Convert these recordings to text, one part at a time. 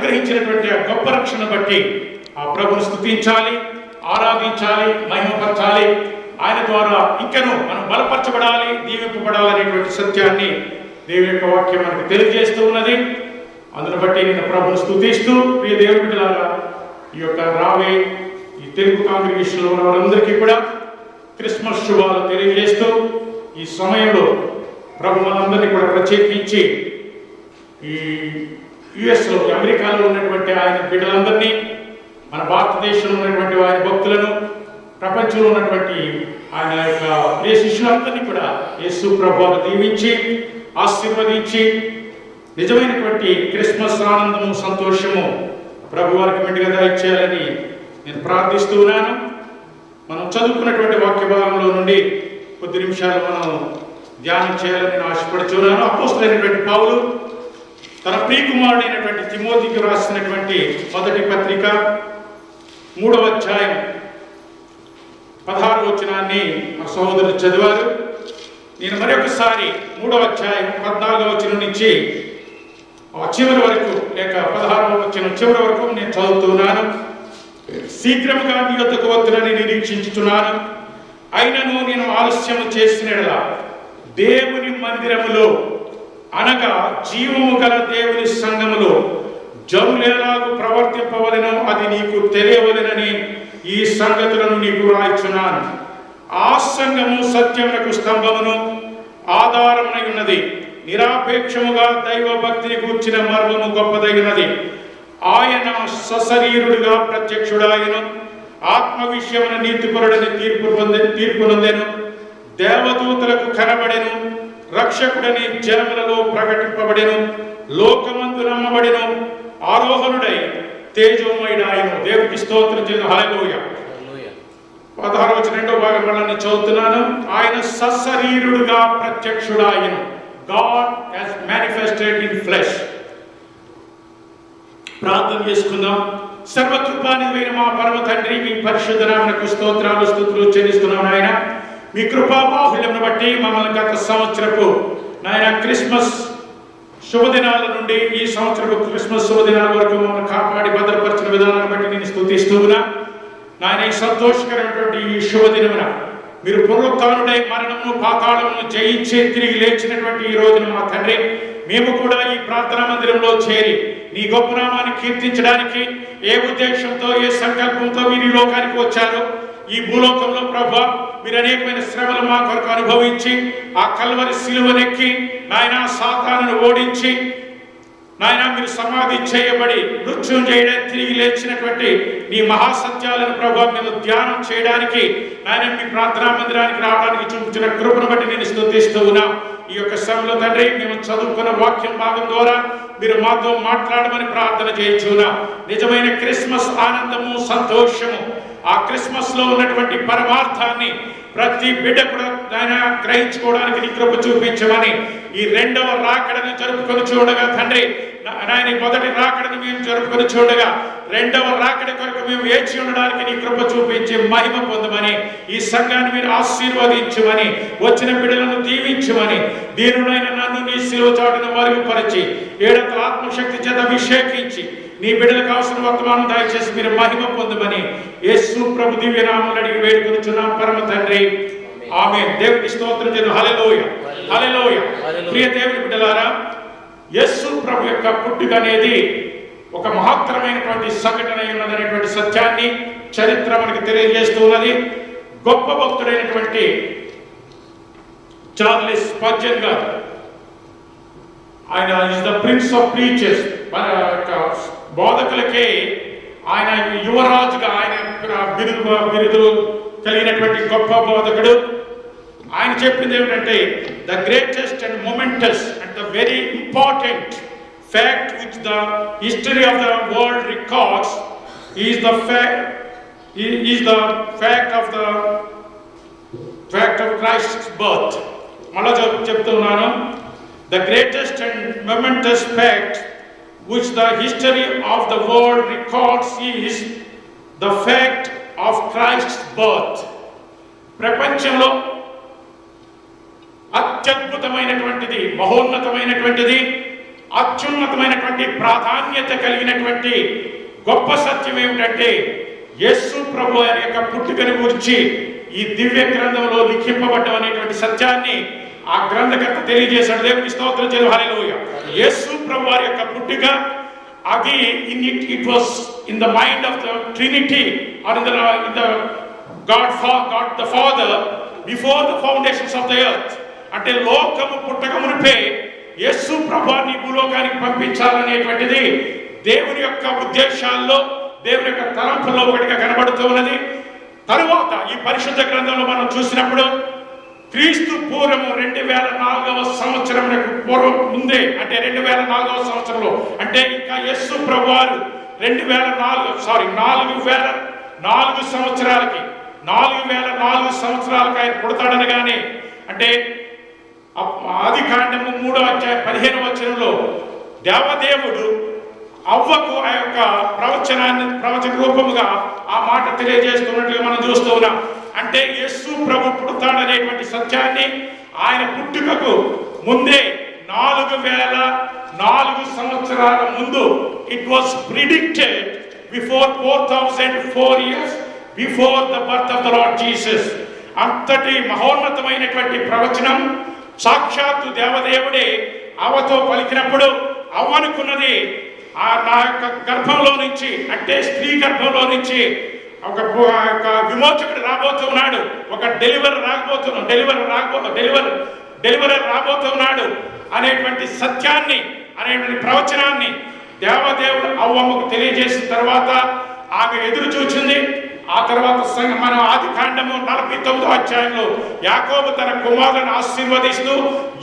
అనుగ్రహించినటువంటి ఆ గొప్ప రక్షణ బట్టి ఆ ప్రభుని స్తుతించాలి, ఆరాధించాలి, మహిమపరచాలి. ఆయన ద్వారా ఇంకనూ మనం బలపరచబడాలి, దీవింపబడాలి అనేటువంటి సత్యాన్ని దేవుని యొక్క వాక్యం మనకు తెలియజేస్తూ ఉన్నది. అందును బట్టి నేను ప్రభుని స్తుతిస్తూ, ప్రియ దేవుని బిడ్డలారా, ఈ యొక్క రావే ఈ తెలుగు కాంగ్రిగేషన్లో ఉన్న వారందరికీ కూడా క్రిస్మస్ శుభాలు తెలియజేస్తూ, ఈ సమయంలో ప్రభు మనందరినీ కూడా ప్రత్యేకించి ఈ యుఎస్లో, అమెరికాలో ఉన్నటువంటి ఆయన బిడ్డలందరినీ, మన భారతదేశంలో ఉన్నటువంటి ఆయన భక్తులను, ప్రపంచంలో ఉన్నటువంటి ఆయన యొక్క ప్రియ శిష్యులందరినీ కూడా యేసు ప్రభువును దీవించి ఆశీర్వదించి నిజమైనటువంటి క్రిస్మస్ ఆనందము, సంతోషము ప్రభు వారికి మెండుగా దయచేయాలని నేను ప్రార్థిస్తూ ఉన్నాను. మనం చదువుకున్నటువంటి వాక్య భాగంలో నుండి కొద్ది నిమిషాలు మనం ధ్యానం చేయాలని నేను ఆశపడుతున్నాను. అపోస్తలుడైనటువంటి పౌలు తన ప్రియకుమారుడైనటువంటి తిమోతికి రాసినటువంటి మొదటి పత్రిక 3వ అధ్యాయం 16వ వచనాన్ని మా సహోదరులు చదివారు. నేను మరొకసారి 3వ అధ్యాయం 14వ వచనం నుంచి చివరి వరకు, లేక 16వ వచనం చివరి వరకు నేను చదువుతున్నాను. శీఘ్రముగా మీ యొద్దకు వద్దునని నిరీక్షించుచున్నాను. అయినను నేను ఆలస్యము చేసినట్లా దేవుని మందిరములో, అనగా జీవము గల దేవుని సంఘములో జనులెలాగు ప్రవర్తింపవలెనో అది నీకు తెలియవలెనని ఈ సంగతులను నీకు రాయిచున్నాను. ఆ సంఘము సత్యమునకు స్తంభమును ఆధారమునై ఉన్నది. నిరాపేక్షముగా దైవ భక్తిని గూర్చిన మర్మము గొప్పదై ఉన్నది. ఆయన సశరీరుడిగా ప్రత్యక్షుడాయను. ఆత్మ విషయమున నీతిపరుడని తీర్పు నొందెను. దేవదూతలకు కనబడెను. రక్షకుడని జనములలో ప్రకటింపబడెను. లోకమందు నమ్మబడెను. ఆరోహణుడై తేజోమయుడాయను. దేవునికి స్తోత్రం చేసిన హల్లెలూయా. 16వ వచనం 2వ భాగం మళ్ళీ చదువుతున్నాను. ఆయన సశరీరుడుగా ప్రత్యక్షుడాయను. God has manifested in flesh. ప్రార్థన చేసుకుందాం. సర్వకృపానిధి మా పరమ తండ్రి, మీ పరిశుద్ధ నామమునకు స్తోత్రాలు స్తుతులు చెల్లిస్తున్నాం నాయన. మీ కృపా బాహుళ్యమును బట్టి మమ్మల్ని గత సంవత్సరపు నాయన క్రిస్మస్ శుభదినాల నుండి ఈ సంవత్సరపు క్రిస్మస్ శుభదినాల వరకు మమ్మల్ని కాపాడి భద్రపరిచిన విధానాన్ని బట్టి నేను స్తుతిస్తూ ఉన్నా నాయన. ఈ సంతోషకరమైనటువంటి ఈ శుభదినమున మీరు పునరుత్థానుడై మరణమును పాతాళమును జయించి తిరిగి లేచినటువంటి ఈ రోజున మా తండ్రి, మేము కూడా ఈ ప్రార్థనా మందిరంలో చేరి నీ గొప్ప నామాన్ని కీర్తించడానికి ఏ ఉద్దేశంతో, ఏ సంకల్పంతో మీరు ఈ లోకానికి వచ్చారో, ఈ భూలోకంలో ప్రభువా మీరు అనేకమైన శ్రమలు మా కొరకు అనుభవించి ఆ కల్వరి సిలువనెక్కి నాయన సాతానును ఓడించి నాయన మీరు సమాధి చేయబడి మృత్యుంజయుడై తిరిగి లేచినటువంటి నీ మహాసత్యాలను ప్రభువా మేము ధ్యానం చేయడానికి నాయన మీ ప్రార్థనా మందిరానికి రావడానికి చూపించిన కృపను బట్టి నేను స్తుతిస్తూ ఉన్నా. ఈ యొక్క సమయంలో తండ్రి మేము చదువుకున్న వాక్యం భాగం ద్వారా మీరు మాతో మాట్లాడమని ప్రార్థన చేయించున్నా. నిజమైన క్రిస్మస్ ఆనందము, సంతోషము, ఆ క్రిస్మస్ లో ఉన్నటువంటి పరమార్థాన్ని ప్రతి బిడ్డ కూడా ఆయన గ్రహించుకోవడానికి నీ కృప చూపించమని ఈ రెండవ రాకడను జరుపుకొని చూడగా తండ్రి నాయన మొదటి రాకడను మేము జరుపుకొని చూడగా రెండవ రాకడ కొరకు మేము వేచి ఉండడానికి నీ కృప చూపించి మహిమ పొందమని, ఈ సంఘాన్ని మీరు ఆశీర్వదించమని, వచ్చిన బిడ్డలను దీవించమని, దీనుడైన నన్ను నీ శిలువ చాటును మరుగుపరిచి ఏడంతల ఆత్మశక్తి చేత అభిషేకించి నీ బిడ్డలకు అవసరం వర్తమానం దయచేసి మీరు మహిమ పొందమని యేసు ప్రభు దివ్య నామములో అడిగి వేడుకొనుచున్నాం పరమ తండ్రి, ఆమేన్. దేవునికి స్తోత్రం చేద్దాం. హల్లెలూయా, హల్లెలూయా. ప్రియ దేవుని బిడ్డలారా, యేసు ప్రభు యొక్క పుట్టుక అనేది ఒక మహత్తరమైనటువంటి సంఘటన ఉన్నదనేటువంటి సత్యాన్ని చరిత్ర మనకి తెలియజేస్తూ ఉన్నది. గొప్ప భక్తుడైనటువంటి చార్లెస్ స్పర్జన్ గారు, ఆయన is the prince of preachers, మన యొక్క బోధకులకే ఆయన యువరాజుగా ఆయన బిరుదు కలిగినటువంటి గొప్ప బోధకుడు. ఆయన చెప్పింది ఏమిటంటే, the greatest and momentous and the very important fact which the history of the world records is the fact of Christ's birth. మళ్ళా చెప్తున్నాను, the greatest and momentous fact which the history of the world records is the fact of Christ's birth. ప్రపంచంలో అత్యద్భుతమైనటువంటిది, మహోన్నతమైనటువంటిది, అత్యున్నతమైనటువంటి ప్రాధాన్యత కలిగినటువంటి గొప్ప సత్యం ఏమిటంటే యేసు ప్రభు వారి యొక్క పుట్టుకను గురించి ఈ దివ్య గ్రంథంలో లిఖింపబడ్డం అనేటువంటి సత్యాన్ని ఆ గ్రంథకర్త తెలియజేశాడు. దేవుని స్తోత్రం చేద్దాం. హల్లెలూయా. యేసు ప్రభు వారి యొక్క పుట్టుక అది it was in the mind of the trinity or in the God the Father before the foundations of the earth. అంటే లోకము పుట్టక మునిపే యేసు ప్రభువాన్ని భూలోకానికి పంపించాలనేటువంటిది దేవుని యొక్క ఉద్దేశాల్లో, దేవుని యొక్క తలంపుల్లో ఒకటిగా కనబడుతూ ఉన్నది. తరువాత ఈ పరిశుద్ధ గ్రంథంలో మనం చూసినప్పుడు క్రీస్తు పూర్వము 2004వ సంవత్సరమునకు పూర్వం ముందే, అంటే 2004వ సంవత్సరంలో, అంటే ఇంకా యేసు ప్రభువారు 4,004 సంవత్సరాలకి 4,004 సంవత్సరాలకు ఆయన పుడతాడనగానే, అంటే ఆది కాండము 3వ అధ్యాయం 15వ వచనంలో దేవదేవుడు అవ్వకు ఆ యొక్క ప్రవచన రూపముగా ఆ మాట తెలియజేస్తున్నట్లుగా మనం చూస్తూ ఉన్నాం. అంటే యేసు ప్రభు పుడతాడనేటువంటి సత్యాన్ని ఆయన పుట్టుకకు ముందే 4,004 సంవత్సరాల ముందు it was predicted before 4,004 years before the birth of the lord Jesus. అంతటి మహోన్నతమైనటువంటి ప్రవచనం సాక్షాత్తు దేవదేవుడే అవ్వతో పలికినప్పుడు అవ్వనుకున్నది నా యొక్క గర్భంలో నుంచి, అంటే స్త్రీ గర్భంలో నుంచి ఒక విమోచకుడు రాబోతున్నాడు, ఒక డెలివరీ రాబోతున్నాడు అనేటువంటి సత్యాన్ని, అనేటువంటి ప్రవచనాన్ని దేవదేవుడు అవ్వమ్మకు తెలియజేసిన తర్వాత ఆమె ఎదురు చూచింది. ఆ తర్వాత మన ఆది కాండము 49వ అధ్యాయంలో యాకోబు తన కుమారులను ఆశీర్వదిస్తూ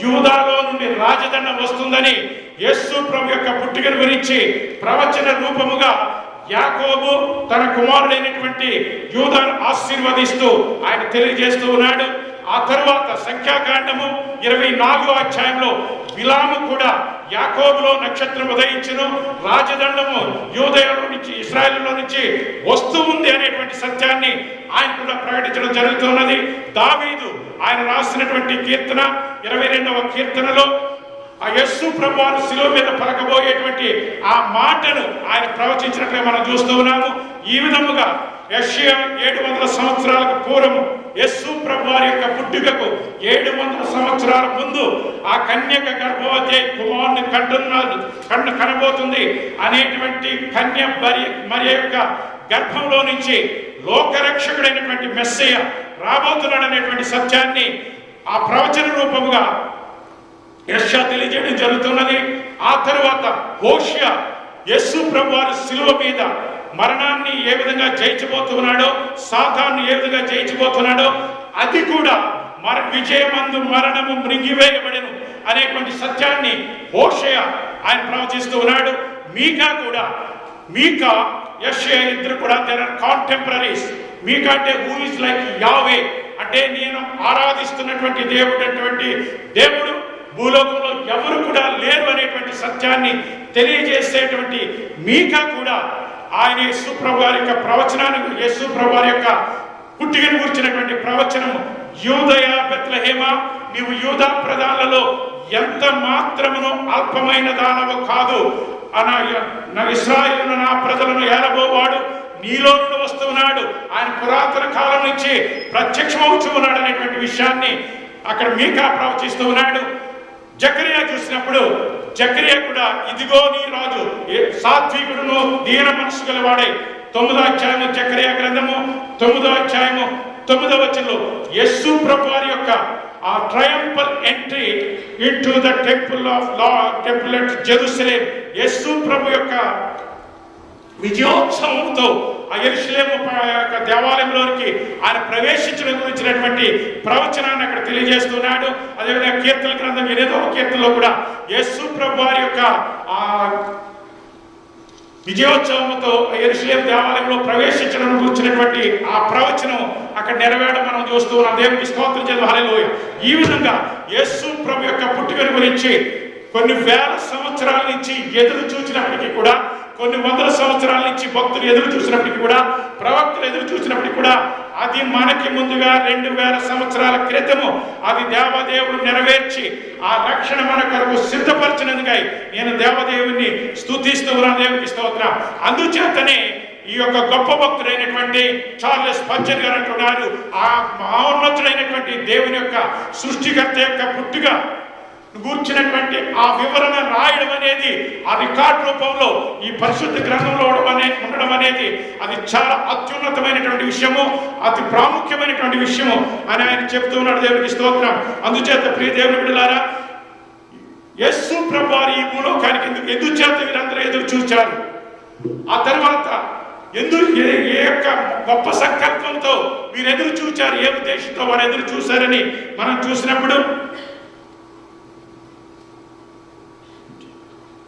యూదాలో నుండి రాజదండం వస్తుందని యేసు ప్రభు యొక్క పుట్టుకను గురించి ప్రవచన రూపముగా యాకోబు తన కుమారుడైనటువంటి యూదాను ఆశీర్వదిస్తూ ఆయన తెలియజేస్తూ ఉన్నాడు. ఆ తరువాత సంఖ్యాకాండము 24వ అధ్యాయంలో బిలాము కూడా యాకోబులో నక్షత్రం ఉదయించును, రాజదండము యూదయలో నుంచి, ఇశ్రాయేలులో నుంచి వస్తూ ఉంది అనేటువంటి సత్యాన్ని ఆయన కూడా ప్రకటించడం జరుగుతున్నది. దావీదు ఆయన రాసినటువంటి కీర్తన 22వ కీర్తనలో ఆ యేసు ప్రభువారు శిలువ మీద పలకబోయేటువంటి ఆ మాటను ఆయన ప్రవచించినట్లుగా మనం చూస్తూ ఉన్నాము. ఈ విధముగా యెషయా 700 సంవత్సరాలకు పూర్వము యేసు ప్రభువారి యొక్క పుట్టుకకు 700 సంవత్సరాల ముందు ఆ కన్యక గర్భవతి కుమారుని కనబోతుంది అనేటువంటి కన్య మరి యొక్క గర్భంలో నుంచి లోకరక్షకుడైనటువంటి మెస్సయ్య రాబోతున్నాడు అనేటువంటి సత్యాన్ని ఆ ప్రవచన రూపముగా యెషయా తెలియజేయడం జరుగుతున్నది. ఆ తరువాత హోషేయ యేసు ప్రభువారు శిలువ మీద మరణాన్ని ఏ విధంగా జయించబోతున్నాడో, సాతాన్ని ఏ విధంగా జయించబోతున్నాడో, అది కూడా విజయమందు మరణము మృంగివేయబడెను అనేటువంటి సత్యాన్ని హోషేయ ఆయన ప్రవచిస్తూ ఉన్నాడు. మీకా యెషయా ఇద్దరు కూడా దేర్ ఆర్ కాంటెంపరీస్. మీకా అంటే హూ ఇస్ లైక్ యావే, అంటే నేను ఆరాధిస్తున్నటువంటి దేవుడు భూలోకంలో ఎవరు కూడా లేరు అనేటువంటి సత్యాన్ని తెలియజేసేటువంటి మీకా కూడా ఆయన యేసు ప్రభు వారి యొక్క ప్రవచనాన్ని, యేసు ప్రభు వారి యొక్క పుట్టుకను గురించినటువంటి ప్రవచనము, యూదయ బెత్లెహేమ, నీవు యూదా ప్రధానులలో ఎంత మాత్రమును అల్పమైన దానవు కాదు, నా ఇశ్రాయేలు నా ప్రజలను ఏలబోవాడు నీలో నుండి వస్తున్నాడు, ఆయన పురాతన కాలం నుంచి ప్రత్యక్షమవుతూ ఉన్నాడు అనేటువంటి విషయాన్ని అక్కడ మీకా ప్రవచిస్తూ ఉన్నాడు. జకరియా చూసినప్పుడు జకరియా కూడా ఇదిగో నీ రాజు సాత్వికుడును దీన మనసు గలవాడై 9వ అధ్యాయము జకరియా గ్రంథము 9వ అధ్యాయము 9వ వచనంలో యేసు ప్రభు వారి యొక్క ఆ triumphal entry into the temple at Jerusalem, Yesu ప్రభు యొక్క విజయోత్సవంతో ఆ యెరూషలేము యొక్క దేవాలయంలోనికి ఆయన ప్రవేశించడం గురించినటువంటి ప్రవచనాన్ని అక్కడ తెలియజేస్తున్నాడు. అదేవిధంగా కీర్తన గ్రంథం 8వ కీర్తనలో కూడా యేసు ప్రభు వారి యొక్క ఆ విజయోత్సవంతో యెరూషలేము దేవాలయంలో ప్రవేశించడం గురించినటువంటి ఆ ప్రవచనం అక్కడ నెరవేరడం మనం చూస్తూ ఉన్నాం. దేవునికి స్తోత్రం చేద్దాం. హల్లెలూయా. ఈ విధంగా యేసు ప్రభు యొక్క పుట్టుకను గురించి కొన్ని వేల సంవత్సరాల నుంచి ఎదురు చూసినప్పటికీ కూడా, కొన్ని వందల సంవత్సరాల నుంచి భక్తులు ఎదురు చూసినప్పటికీ కూడా, ప్రవక్తలు ఎదురు చూసినప్పటికీ కూడా అది మనకి ముందుగా 2000 సంవత్సరాల క్రితము అది దేవదేవుడు నెరవేర్చి ఆ రక్షణ మన కొరకు సిద్ధపరిచినందుకై నేను దేవదేవుని స్తుతిస్తూ ఉన్నాను. దేవునికి స్తోత్రం. అందుచేతనే ఈ యొక్క గొప్ప భక్తుడైనటువంటి చార్లెస్ స్పర్జన్ గారు అంటున్నారు, ఆ మహోన్నతుడైనటువంటి దేవుని యొక్క సృష్టికర్త యొక్క పుట్టుక గూర్చినటువంటి ఆ వివరణ రాయడం అనేది, ఆ రికార్డ్ రూపంలో ఈ పరిశుద్ధ గ్రంథంలో ఉండడం అనేది అది చాలా అత్యున్నతమైనటువంటి విషయము, అతి ప్రాముఖ్యమైనటువంటి విషయము అని ఆయన చెప్తూ ఉన్నాడు. దేవునికి స్తోత్రం. అందుచేత ప్రియ దేవుని బిడ్డలారా, యేసు ప్రభువారు ఈ భూలోకానికి ఎందుచేత వీరందరూ ఎదురు చూచారు, ఆ తర్వాత ఏ యొక్క గొప్ప సంకల్పంతో వీరు ఎదురు చూచారు, ఏ ఉద్దేశంతో వారు ఎదురు చూశారని మనం చూసినప్పుడు,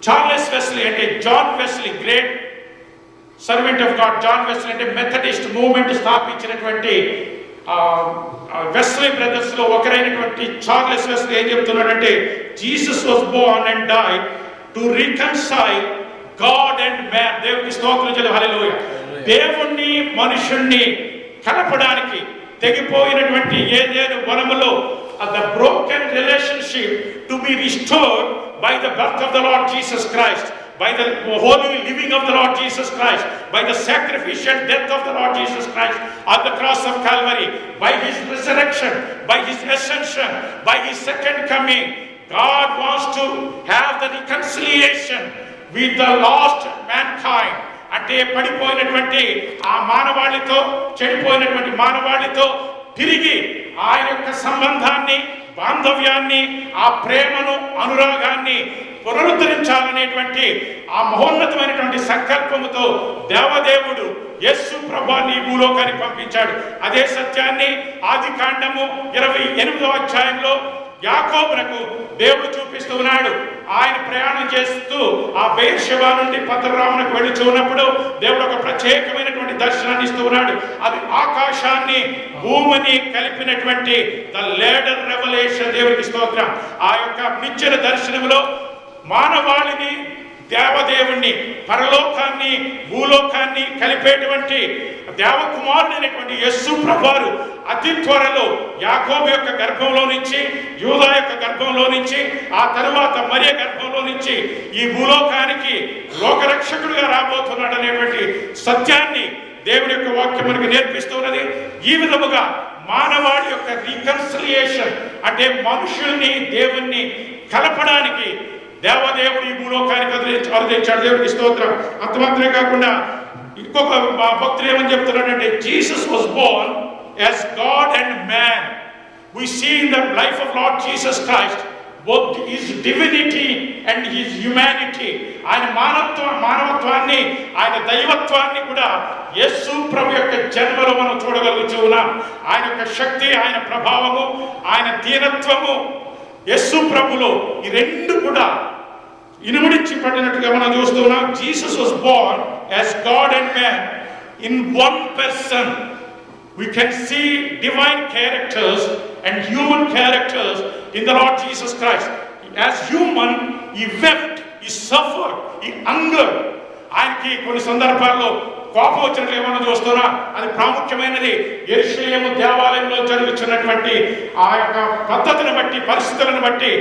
చార్లెస్ వెస్లీ అంటే John Wesley, great servant of God John Wesley అంటే మెథడిస్ట్ మూవ్మెంట్ స్థాపించినటువంటి వెస్లీ బ్రదర్స్ లో ఒకరైనటువంటి చార్లెస్ వెస్లీ ఏం చెప్తున్నాడంటే, Jesus was born and died to reconcile God and man. దేవునికి స్తోత్రం చెల్లి. హల్లెలూయా. దేవుణ్ణి మనుషుణ్ణి కలపడానికి తెగిపోయినటువంటి Eden వనములో the broken relationship to be restored by the birth of the Lord Jesus Christ, by the holy living of the Lord Jesus Christ, by the sacrificial death of the Lord Jesus Christ on the cross of Calvary, by his resurrection, by his ascension, by his second coming. God wants to have the reconciliation with the lost mankind. అంటే పడిపోయినటువంటి ఆ మానవాళితో, చెడిపోయినటువంటి మానవాళితో తిరిగి ఆయన యొక్క సంబంధాన్ని, బాంధవ్యాన్ని, ఆ ప్రేమను, అనురాగాన్ని పునరుద్ధరించాలనేటువంటి ఆ మహోన్నతమైనటువంటి సంకల్పముతో దేవదేవుడు యేసు ప్రభువుని ఈ భూలోకానికి పంపించాడు. అదే సత్యాన్ని ఆదికాండము 28వ అధ్యాయంలో యాకోబునకు దేవుడు చూపిస్తూ ఉన్నాడు. ఆయన ప్రయాణం చేస్తూ ఆ బెయేర్షెబా నుండి పద్రరామునకు వెళ్ళుచున్నప్పుడు దేవుడు ఒక ప్రత్యేకమైనటువంటి దర్శనాన్ని ఇస్తూ ఉన్నాడు. అది ఆకాశాన్ని భూమిని కలిపినటువంటి ద లేడర్ రెవల్యూషన్. దేవునికి స్తోత్రం. ఆ యొక్క నిత్య దర్శనంలో మానవాళిని, దేవదేవుణ్ణి, పరలోకాన్ని, భూలోకాన్ని కలిపేటువంటి దేవకుమారుడైనటువంటి యేసు ప్రభువారు అతి త్వరలో యాకోబు యొక్క గర్భంలో నుంచి, యూదా యొక్క గర్భంలో నుంచి, ఆ తరువాత మరియ గర్భంలో నుంచి ఈ భూలోకానికి లోకరక్షకుడిగా రాబోతున్నాడు అనేటువంటి సత్యాన్ని దేవుడి యొక్క వాక్యం మనకు నేర్పిస్తున్నది. ఈ విధముగా మానవాళి యొక్క రీకన్సిలియేషన్ అంటే మనుషుల్ని దేవుణ్ణి కలపడానికి దేవదేవుడు ఈ భూలోకానికి అవతరించాడు. దేవుడికి స్తోత్రం. అంత మాత్రమే కాకుండా ఇంకొక భక్తులు ఏమని చెప్తున్నాడంటే, Jesus was born as God and man. We see in the life of Lord Jesus Christ both his divinity and his humanity. ఆయన మానవత్వాన్ని, ఆయన దైవత్వాన్ని కూడా యేసు ప్రభు యొక్క జన్మలో మనం చూడగలుగుతున్నాం. ఆయన యొక్క శక్తి, ఆయన ప్రభావము, ఆయన దీనత్వము యేసు ప్రభులో ఈ రెండు కూడా ఇనుమడించి పడినట్టుగా మనం చూస్తున్నాం. Jesus was born as God and man in one person. We can see divine characters and human characters in the Lord Jesus Christ. As human, he wept, he suffered, he hungered. ఆయనకి కొన్ని సందర్భాల్లో కోపం వచ్చినట్లు ఏమన్నా చూస్తున్నా, అది ప్రాముఖ్యమైనది యెరూషలేము దేవాలయంలో జరుగుతున్నటువంటి ఆ యొక్క పద్ధతిని బట్టి, పరిస్థితులను బట్టి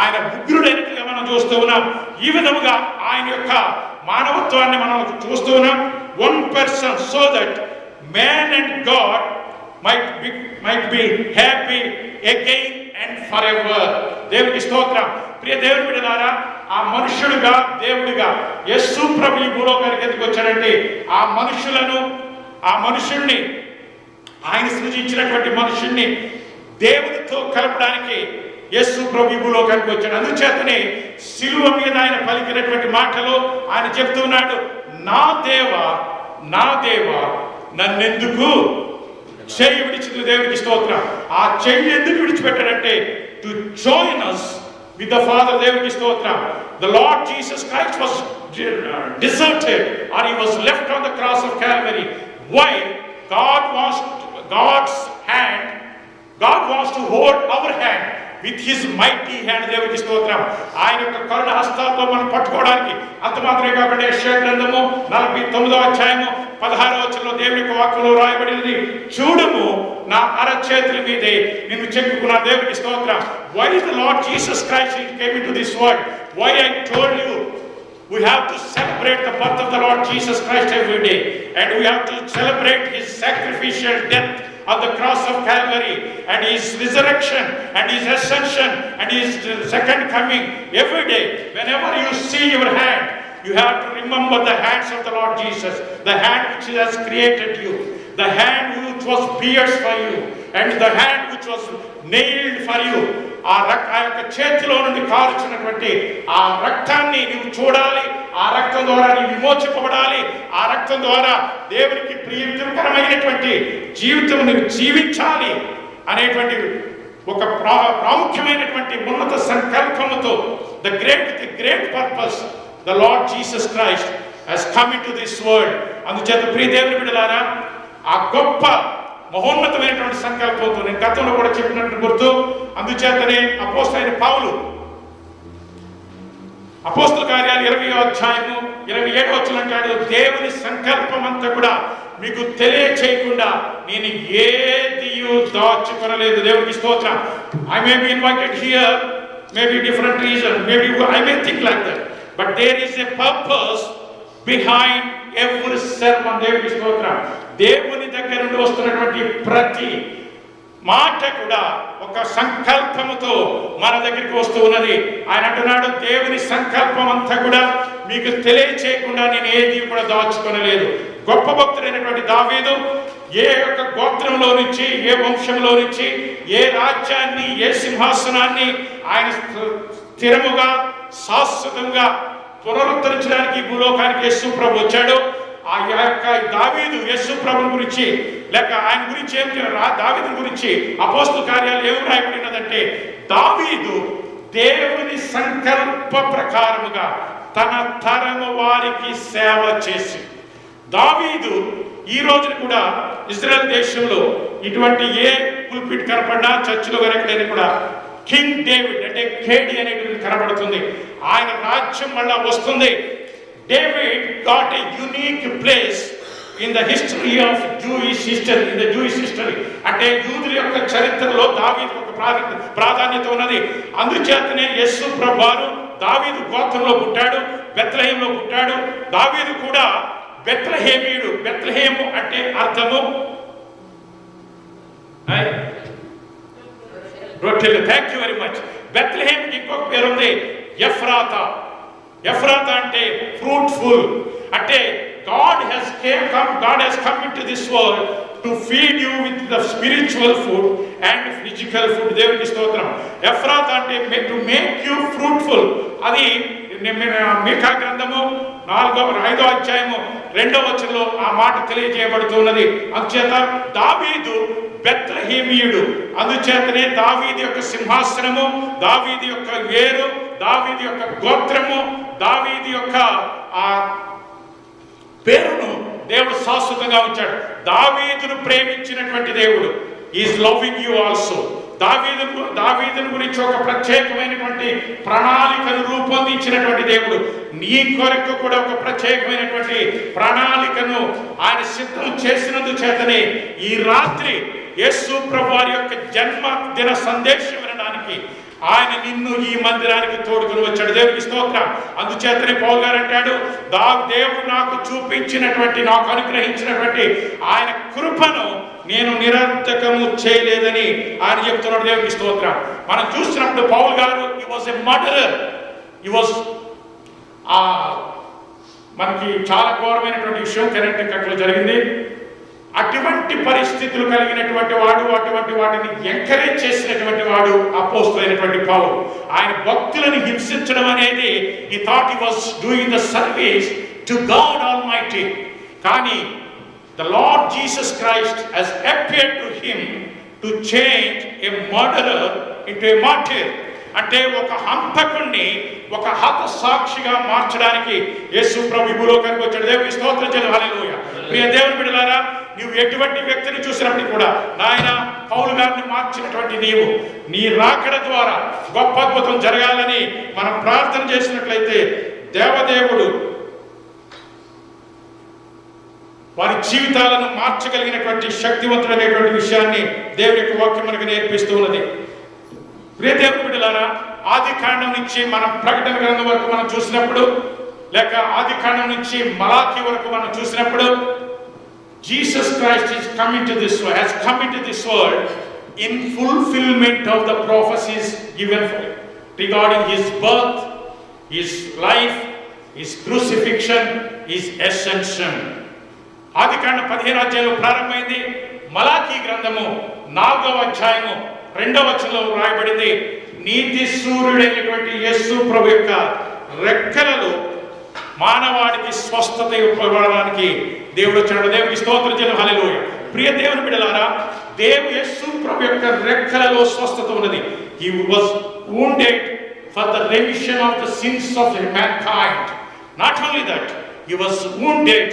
ఆయన ఉగ్రుడైనట్లుగా మనం చూస్తూ ఉన్నాం. ఈ విధముగా ఆయన యొక్క మానవత్వాన్ని మనం చూస్తూ ఉన్నాం. One person, so that man and God might be happy again and forever. దేవునికి స్తోత్రం. ప్రియ దేవుని బిడ్డలారా, ఆ మనుష్యుడుగా దేవుడిగా యేసు ప్రభు ఈ భూలోకానికి ఎందుకు వచ్చాడంటే, ఆ మనుషులను, ఆ మనుషుణ్ణి, ఆయన సృజించినటువంటి మనుషుణ్ణి దేవునితో కలపడానికి యేసు ప్రభు ఈ భూలోకానికి వచ్చాడు. అందుచేతనే సిలువ మీద ఆయన పలికినటువంటి మాటలు ఆయన చెప్తున్నాడు, నా దేవా, నా దేవా నన్నెందుకు చెయ్యి విడిచింది. దేవునికి స్తోత్రం. ఆ చెయ్యి ఎందుకు విడిచిపెట్టాడంటే, to join us with the Father. దేవునికి స్తోత్రం. The Lord Jesus Christ was deserted or he was left on the cross of Calvary. Why? God wants to hold our hand with his mighty hand. దేవునికి స్తోత్రం. ఆయన యొక్క కరుణ హస్తాలతో మనం పట్టుకోవడానికి. అంత మాత్రమే కాకుండా యెషయా గ్రంథము 49వ అధ్యాయము 16వ వచనంలో దేవుని యొక్క వాక్యంలో రాయబడినది, చూడుము నా అరచేతుల మీదే నిన్ను చెక్కుకున్న. దేవునికి స్తోత్రం. Why is the Lord Jesus Christ came into this world? Why I told you we have to celebrate the birth of the Lord Jesus Christ every day, and we have to celebrate his sacrificial death on the cross of Calvary, and his resurrection, and his ascension, and his second coming every day. Whenever you see your hand, you have to remember the hands of the Lord Jesus, the hand which has created you, the hand which was pierced for you, and the hand which was nailed for you. ఆ యొక్క చేతిలో నుండి కాల్చినటువంటి ఆ రక్తాన్ని నీవు చూడాలి. ఆ రక్తం ద్వారా నీవు విమోచింపబడాలి. ఆ రక్తం ద్వారా దేవునికి ప్రియకరమైనటువంటి జీవితం నీవు జీవించాలి అనేటువంటి ఒక ప్రాముఖ్యమైనటువంటి ఉన్నత సంకల్పముతో the great purpose the lord Jesus Christ has come into this world. అందుచేత ప్రియ దేవుని బిడ్డలారా, ఆ గొప్ప మహోన్నతమైనటువంటి సంకల్పంతో నేను గతంలో కూడా చెప్పినట్టు గుర్తు. అందుచేతనే అపోస్తలుడైన పౌలు అపోస్తల కార్యాలు 20వ అధ్యాయము 27వ వచనం అంటాడు, దేవుని సంకల్పం అంతా కూడా మీకు తెలియచేయకుండా నేను ఏదియూ దాచుకొనలేదు. దేవునికి స్తోత్రం. I may be invited here, maybe different reason, maybe I may think like that, but there is a purpose behind every sermon. దేవునికి స్తోత్రం. దేవుని దగ్గర నుండి వస్తున్నటువంటి ప్రతి మాట కూడా ఒక సంకల్పముతో మన దగ్గరికి వస్తూ ఉన్నది. ఆయన అంటున్నాడు, దేవుని సంకల్పం అంతా కూడా మీకు తెలియచేయకుండా నేను ఏది కూడా దాచుకొనలేదు. గొప్ప భక్తుడైనటువంటి దావీదు ఏ యొక్క గోత్రంలో నుంచి, ఏ వంశంలో నుంచి, ఏ రాజ్యాన్ని, ఏ సింహాసనాన్ని ఆయన స్థిరముగా శాశ్వతంగా పునరుద్ధరించడానికి భూలోకానికి యేసు ప్రభు వచ్చాడు. ఆ యొక్క దావీదు యేసు ప్రభు గురించి లేక ఆయన గురించి ఏం దావీదు గురించి అపోస్తల కార్యాలు ఏమి రాయబడినదంటే, దావీదు దేవుని సంకల్ప ప్రకారముగా తన తరము వారికి సేవ చేసి, దావీదు ఈ రోజున కూడా ఇజ్రాయెల్ దేశంలో ఇటువంటి ఏ పుల్పిట్ కనపడినా చర్చిలో ఎక్కడైనా కూడా కింగ్ డేవిడ్ అంటే కేడి అనేటువంటి కనబడుతుంది. ఆయన రాజ్యం మళ్ళా వస్తుంది. David got a unique place in the history of Jewish history, in the Jewish history. అంటే యూదుల యొక్క చరిత్రలో దావీదు ఒక ప్రాధాన్యత ఉన్నది. అందుచేతనే యేసు ప్రభువారు దావీదు గోత్రంలో పుట్టాడు, బెత్లెహేములో పుట్టాడు. దావీదు కూడా బెత్లెహేమీయుడు. బెత్లెహేము అంటే అర్థము రొట్టెలు. Thank you very much. బెత్లెహేమ్కి ఇంకొక పేరు ఉంది, ఎఫ్రాతా. ఎఫ్రాతా అంటే ఫ్రూట్ఫుల్. అంటే God has come into this world to feed you with the spiritual food and physical food. దేవునికి స్తోత్రం. ఎఫ్రాతా అంటే to make you fruitful. అది మీకా గ్రంథము 5వ అధ్యాయము 2వ వచనంలో ఆ మాట తెలియజేయబడుతున్నది. అందుచేత దావీదు బెత్లెహేమీయుడు. అందుచేతనే దావీదు యొక్క సింహాసనము, దావీదు యొక్క వేరు, దావీదు యొక్క గోత్రము, దావీదు యొక్క ఆ పేరును దేవుడు శాశ్వతంగా ఉంచాడు. దావీదును ప్రేమించినటువంటి దేవుడు ఈజ్ లవింగ్ యూ ఆల్సో. దావీదును గురించి ఒక ప్రత్యేకమైనటువంటి ప్రణాళికను రూపొందించినటువంటి దేవుడు నీ కొరకు కూడా ఒక ప్రత్యేకమైనటువంటి ప్రణాళికను ఆయన సిద్ధం చేసినందు చేతనే ఈ రాత్రి యేసు ప్రభువారి యొక్క జన్మదిన సందేశం వినడానికి ఆయన నిన్ను ఈ మందిరానికి తోడుకుని వచ్చాడు. దేవునికి స్తోత్రం. అందుచేతనే పౌలు గారు అంటాడు, దేవుడు నాకు చూపించినటువంటి, నాకు అనుగ్రహించినటువంటి ఆయన కృపను నేను నిరర్థకము చేయలేదని ఆయన చెప్తున్నాడు. దేవునికి స్తోత్రం. మనం చూసినప్పుడు పౌలు గారు he was a murderer. he was మనకి చాలా ఘోరమైనటువంటి విషయం కరెంట్ జరిగింది. అటువంటి పరిస్థితులు కలిగినటువంటి వాడు, అటువంటి వాటిని ఎంకరేజ్ చేసినటువంటి వాడు అపోస్తలుడైనటువంటి పౌలు. ఆయన భక్తులను హింసించడం అనేది he thought he was doing the service to God Almighty. కానీ the Lord Jesus Christ has appeared to him to change a murderer into a martyr. అంటే ఒక హంతకుణ్ణి ఒక హత సాక్షిగా మార్చడానికి యేసు ప్రభు భూలోకానికి వచ్చాడు. దేవునికి స్తోత్రం చెల్లి. హల్లెలూయా. ప్రియ దేవుని బిడ్డలారా, నువ్వు ఎటువంటి వ్యక్తిని చూసినప్పటికీ కూడా నాయన పౌలు గారిని మార్చినటువంటి నీవు నీ రాకడ ద్వారా గొప్ప అద్భుతం జరగాలని మనం ప్రార్థన చేసినట్లయితే దేవదేవుడు వారి జీవితాలను మార్చగలిగినటువంటి శక్తివంతుడైనటువంటి విషయాన్ని దేవుని యొక్క వాక్యం మనకు నేర్పిస్తూ ఉన్నది. ప్రియ దేవుని బిడ్డలారా, ఆది కాండం నుంచి మనం ప్రకటన గ్రంథం వరకు మనం చూసినప్పుడు, లేక ఆది కాండం నుంచి మలాఖీ వరకు మనం చూసినప్పుడు, Jesus Christ is coming to this world, has come into this world in fulfillment of the prophecies given regarding his birth, his life, his crucifixion, his ascension. ఆది కాండం 15వ అధ్యాయంలో ప్రారంభమైంది. మలాఖీ గ్రంథము 4వ అధ్యాయము 2వ వచనంలో రాయబడింది, నీతి సూర్యుడైనటువంటి యేసు ప్రభు యొక్క రెక్కలలో మానవాడికి స్వస్థత ఇవ్వడానికి దేవుడు వచ్చాడు. దేవునికి స్తోత్రం చెల్లించు. హల్లెలూయా. ప్రియ దేవుని బిడ్డలారా, యేసు ప్రభు యొక్క రెక్కలలో స్వస్థత ఉన్నది. He was wounded for the remission of the sins of mankind. Not only that, he was wounded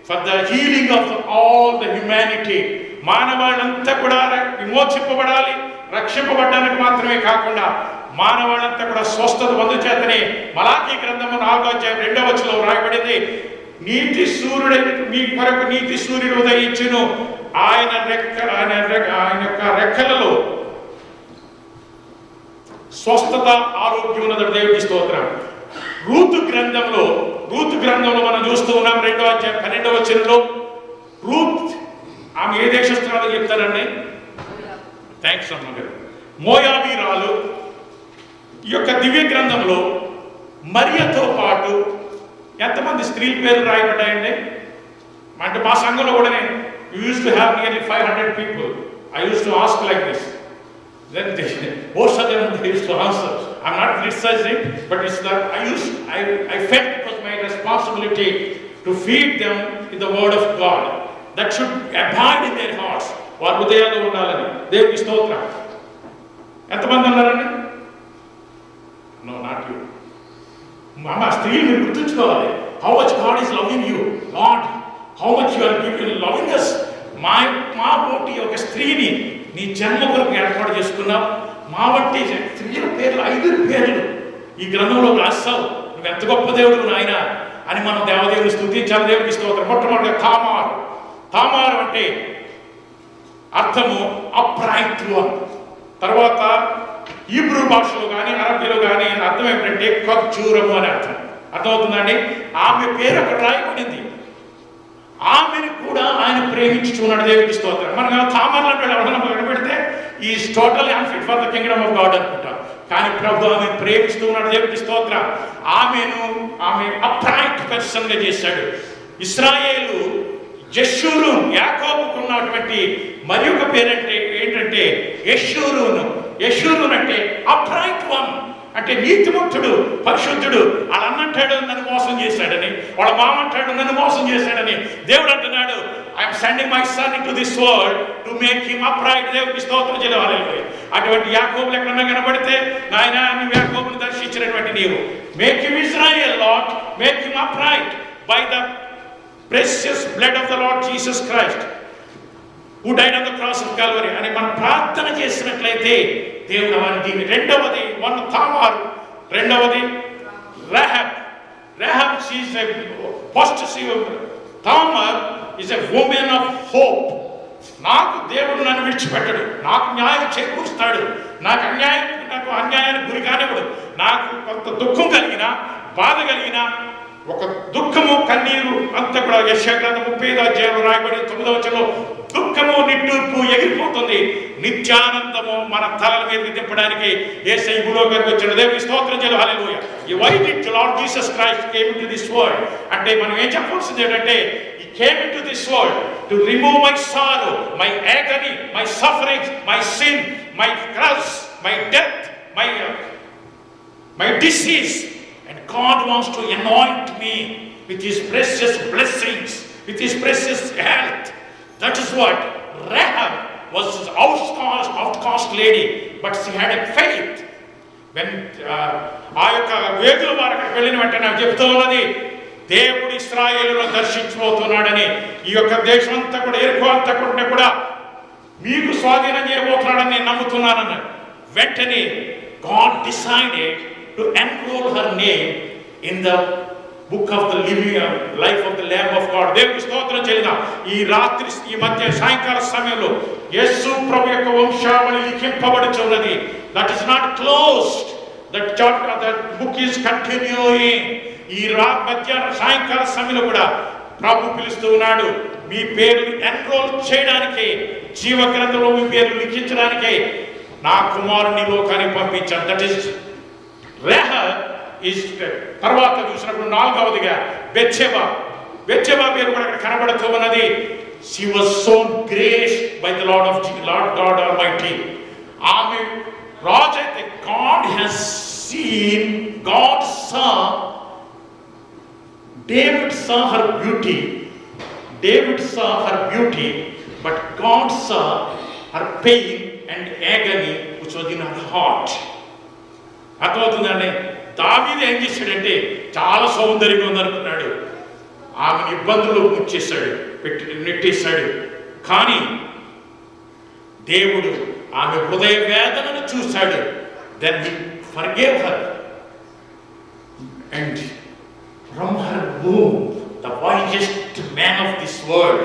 for the healing of all the humanity. మానవాళ్ళంతా కూడా విమోచింపబడాలి, రక్షింపబడడానికి మాత్రమే కాకుండా మానవాళ్ళంతా కూడా స్వస్థత పొందుచేతనే మలాఖీ గ్రంథము 4వ అధ్యాయం 2వ వచనంలో రాయబడింది, నీతి సూర్యుడైన మీ కొరకు నీతి సూర్యుడు ఉదయించును, ఆయన యొక్క రెక్కలలో స్వస్థత ఆరోగ్యం ఉన్నది. దేవుడికి స్తోత్రం. రూతు గ్రంథంలో మనం చూస్తూ ఉన్నాం 2వ అధ్యాయం 12వ వచనంలో, రూత్ ఆమె ఏ దేశస్తురాలో చెప్తారండి? థ్యాంక్స్ అమ్మగారు. మోయాబీరాలు. ఈ యొక్క దివ్య గ్రంథంలో మరియతో పాటు ఎంతమంది స్త్రీల పేర్లు రాయబడ్డాయండి? అంటే మా సంఘంలో కూడా నేను use to have nearly 500 people. I used to ask like this. Then most of them they used to answer. I'm not criticizing, but it's that I felt it was my responsibility to feed them in the word of God. That should abide in their hearts. వారి హృదయాల్లో ఉండాలని. దేవునికి స్తోత్రం. ఎంతమంది ఉన్నారండి? No, not you. అమ్మ, స్త్రీలు మీరు గుర్తుంచుకోవాలి. How much God is loving you. Lord, how much you are loving us. మా వంటి ఒక స్త్రీని నీ జన్మ కొరకు ఏర్పాటు చేసుకున్నావు. మా వంటి స్త్రీల పేర్లు 5 పేర్లు ఈ గ్రంథంలో రాస్తావు. నువ్వు ఎంత గొప్ప దేవుడు నాయన అని మనం దేవదేవుని స్తుతించాలి. దేవునికి స్తోత్రం. మొట్టమొదటిగా తామారు అంటే అర్థము అప్రైట్ వన్. తర్వాత హీబ్రూ భాషలో కానీ అరబీలో కానీ అర్థం ఏమిటంటే ఖర్జూరము అని అర్థం. అర్థమవుతుందండి? ఆమె పేరు అక్కడ రాయబడింది. ఆమెను కూడా ఆయన ప్రేమించుచున్నాడు. దేవునికి స్తోత్రం. మనకు తామర్లు అంటే ఎవరైనా కనబడితే is total unfit for the Kingdom of God అనుకుంటాం. కానీ ప్రభు ఆమె ప్రేమిస్తూ ఉన్నాడు. దేవునికి స్తోత్రం. ఆమె అప్రైట్ పర్సన్ గా చేశాడు. ఇశ్రాయేలు జెషూరు, యాకోబుకు ఉన్నటువంటి మరి ఒక పేరంటే ఏంటంటే యెషూరు అంటే అప్రైట్ వన్, అంటే నీతిమంతుడు, పరిశుద్ధుడు. వాళ్ళ అన్నంటాడు నన్ను మోసం చేశాడని, వాళ్ళ మామ అంటాడు నన్ను మోసం చేశాడని. దేవుడు అంటున్నాడు, I'm sending my son into this world to make him upright. దేవుడికి స్తోత్రం చేయాలి. అటువంటి యాకోబులు ఎక్కడన్నా కనబడితే, నాయన నువ్వు యాకోబును దర్శించినటువంటి నీవు, make him Israel lord, make him upright by the precious blood of the Lord Jesus Christ who died on the cross of Calvary అని మనం ప్రార్థన చేసినట్లయితే దేవుడు అవన్నీ. రెండవది తామారు, రెండవది Rahab. తామార్ is a woman of hope. నాకు దేవుడు నన్ను విడిచిపెట్టడు, నాకు న్యాయం చేకూరుస్తాడు, నాకు అన్యాయానికి గురి కానివ్వడు. నాకు కొంత దుఃఖం కలిగినా, బాధ కలిగినా, ఒక దుఃఖము కన్నీరు అంతా కూడా యెషయా గ్రంథం 35వ అధ్యాయంలో రాయబడి 9వ వచనంలో దుఃఖము నిట్టూర్పు ఎగిరిపోతుంది, నిత్యానందము మన తలల మీద దింపడానికి యేసయ్య భూలోకానికి వచ్చాడు. దేవునికి స్తోత్రం చేయాలి. హల్లెలూయా. Why did Lord Jesus Christ came into this world? అంటే మనం ఏం చెప్పాల్సింది ఏంటంటే, He came into this world to remove my sorrow, my agony, my sufferings, my sin, my curse, my death, my disease. And God wants to anoint me with His precious blessings, with His precious health. That is what Rahab was, an outcast lady, but she had a faith. When ఆ యొక్క వేగుల వారు అక్కడికి వెళ్ళిన వెంటనే చెప్తూ ఉన్నది, దేవుడు ఇశ్రాయేలును దర్శించబోతున్నాడని. ఈ యొక్క దేశం అంతా కూడా ఎరుకో అంతా కూడా మీకు స్వాధీనం చేయబోతున్నాడని నేను నమ్ముతున్నానన్నాడు. వెంటనే God decided to enroll her name in the book of the living life of the Lamb of God. దేవునికి స్తోత్రం చెల్లిద్దాం. ఈ రాత్రి ఈ మధ్య సాయంకాల సమయంలో యేసు ప్రభు యొక్క వంశావళి లిఖింపబడుచున్నది. That is not closed. That chapter, that book is continuing. ఈ మధ్యాహ్నం సాయంకాల సమయంలో కూడా ప్రభు పిలుస్తూ ఉన్నాడు. మీ పేర్లు ఎన్రోల్ చేయడానికి, జీవ గ్రంథంలో మీ పేర్లు లిఖించడానికి నా కుమారుని లోకానికి పంపించాను. That is Rahab. తర్వాత చూసినప్పుడు 4వదిగా బెత్షెబా పేరు కూడా అక్కడ కనబడుతూ ఉన్నది. She was shown grace by the Lord God Almighty. ఆమె రాజు అయితే God saw, David saw her beauty, but God saw her pain and agony which was in her heart. అర్థమవుతుందండి. దావీదు ఏం చేశాడంటే చాలా సౌందర్యంగా ఉందనుకున్నాడు, ఆమెను ఇబ్బందులు ముచ్చేశాడు, నెట్టేశాడు. కానీ దేవుడు ఆమె హృదయ వేదనను చూశాడు. Then he forgave her, and from her womb the wisest man of this world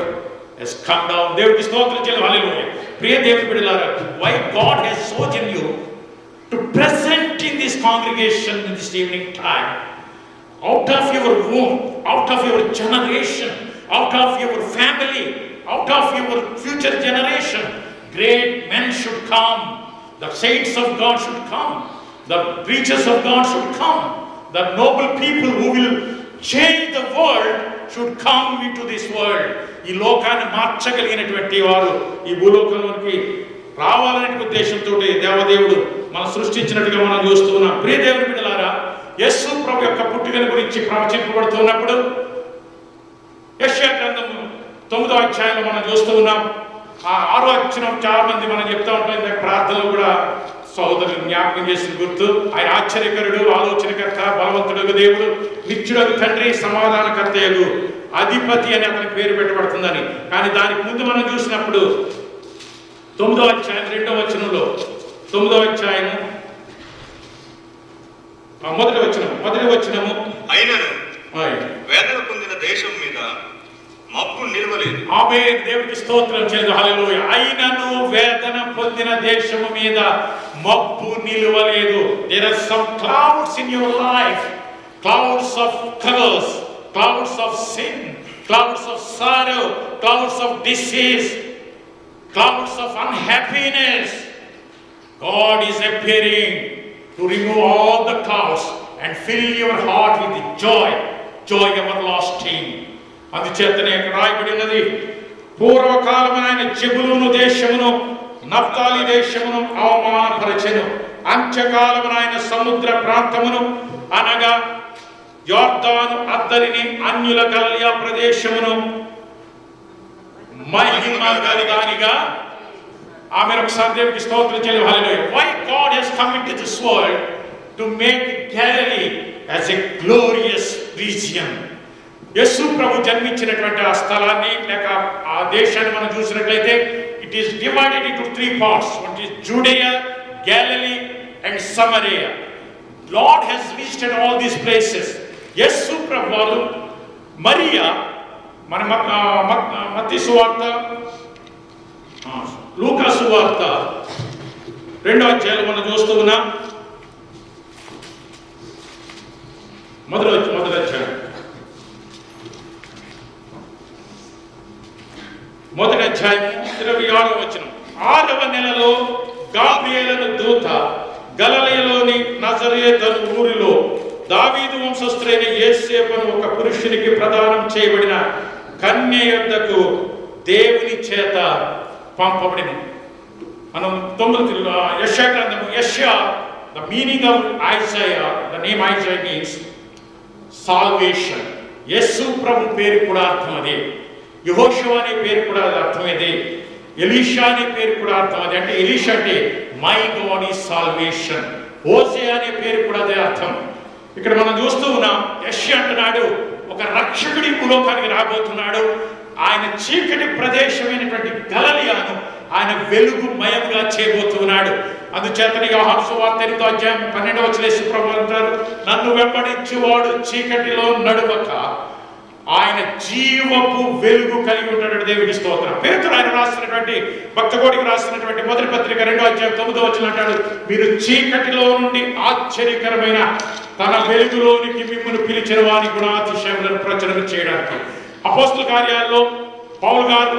has come down. దేవుడికి స్తోత్రం చెల్లి. హల్లెలూయా. ప్రియ దేవుని బిడ్డలారా, why God has chosen you to present in this congregation in this evening time, out of your womb, out of your generation, out of your family, out of your future generation, great men should come. The saints of God should come. The preachers of God should come. The noble people who will change the world should come into this world. ఈ లోకాన్ని మార్చగలిగినటువంటి వారు ఈ భూలోకంలోనికి రావాలనే ఉద్దేశంతో దేవదేవుడు మనం సృష్టించినట్టుగా మనం చూస్తూ ఉన్నాం. ప్రియ దేవుని బిడ్డలారా, యేసు ప్రభు యొక్క పుట్టుకను గురించి ప్రవచింపబడుతున్నప్పుడు యెషయా గ్రంథము 9వ అధ్యాయంలో మనం చూస్తూ ఉన్నాం. ఆ 6వ అధ్యాయం చాలా మంది మనం చెప్తా ఉంటాం. ఇందాక ప్రార్థనలో కూడా సహోదరులు జ్ఞాపకం చేసిన గుర్తు. ఆయన ఆశ్చర్యకరుడు, ఆలోచనకర్త, బలవంతుడు దేవుడు, నిత్యుడు తండ్రి, సమాధానకర్తయగు అధిపతి అని అతనికి పేరు పెట్టబడుతుందని. కానీ దానికి ముందు మనం చూసినప్పుడు 9వ అధ్యాయం 2వ వచనంలో, 9వ అధ్యాయం మొదటి వచనము, అయినను వేదన పొందిన దేశం మీద మబ్బు నిలవలేదు. ఆమేన్. దేవునికి స్తోత్రం చెల్లిద్దాం. హల్లెలూయా. అయినను వేదన పొందిన దేశము మీద మబ్బు నిలవలేదు. There are some clouds in your life, clouds of curse, clouds of sin, clouds of sorrow, clouds of disease, clouds of unhappiness. God is appearing to remove all the clouds and fill your heart with joy everlasting. అందుచేతనే రాయబడి ఉన్నది, పూర్వకాలమైన ఆయన జెబూలూను దేశమును Naphtali దేశమును అవమానపరచెను, అంత్యకాలమైన ఆయన సముద్ర ప్రాంతమును అనగా యోర్దాను అద్దరిని అన్యుల గలిలయ ప్రదేశమును మహిమ గలదానిగా. ఆమె ఒకసారి దేవునికి స్తోత్రం చెల్లి. హల్లెలూయా. Why God has come into this world to make Galilee as a glorious region. యేసు ప్రభు జన్మించినటువంటి ఆ స్థలాన్ని లేక ఆ దేశాన్ని మనం చూసినట్లయితే it is divided into 3 parts. One is Judea, Galilee and Samaria. Lord has visited all these places. యేసు ప్రభు వారు మరియా మన మత్తయి సువార్త, లూకా సువార్త 2వ అధ్యాయంలో మనం చూస్తూ ఉన్నాం. మొదటి అధ్యాయం 26వ వచనం. 6వ నెలలో గాబ్రియేలు దూత గలిలయలోని నజరేతు ఊరిలో దావీదు వంశస్థుడైన యోసేపును ఒక పురుషునికి ప్రదానం చేయబడిన కన్య యొద్దకు దేవుని చేత పంపబడిన. మనం 9 యెషయా గ్రంథము, యెషయా, the meaning of Isaiah, the name Isaiah means salvation. యేసు ప్రభు పేరు కూడా అర్థం అదే. యెహోషువ అనే పేరు కూడా అర్థం అదే. ఎలీషా అనే పేరు కూడా అర్థం అదే. అంటే ఎలీషా అంటే మై గాడ్ ఈజ్ సాల్వేషన్. హోసేయా అనే పేరు కూడా అదే అర్థం. ఇక్కడ మనం చూస్తూ ఉన్నాం, యెషయా అంటున్నాడు ఒక రక్షకుడి భూలోకానికి రాబోతున్నాడు. ఆయన చీకటి ప్రదేశమైనటువంటి గలిలయను ఆయన వెలుగుమయంగా చేయబోతున్నాడు. అందుచేతని యోహాను సువార్త 8వ అధ్యాయం 12వ వచనంలో యేసు ప్రభువు అంటారు, నన్ను వెంబడించువాడు చీకటిలో నడువక ఆయన జీవపు వెలుగు కలిగి ఉంటాడు. దేవునికి స్తోత్రం. పేతురు ఆయన రాసినటువంటి భక్తకోడికి రాసినటువంటి మొదటి పత్రిక 2వ అధ్యాయం 9వ వచనం అంటాడు, మీరు చీకటిలో నుండి ఆశ్చర్యకరమైన తన వెలుగులోనికి మిమ్మల్ని పిలిచిన వారి గుణాతిశయములను ప్రచురణ చేయడానికి. అపోస్తల కార్యాల్లో పౌలు గారు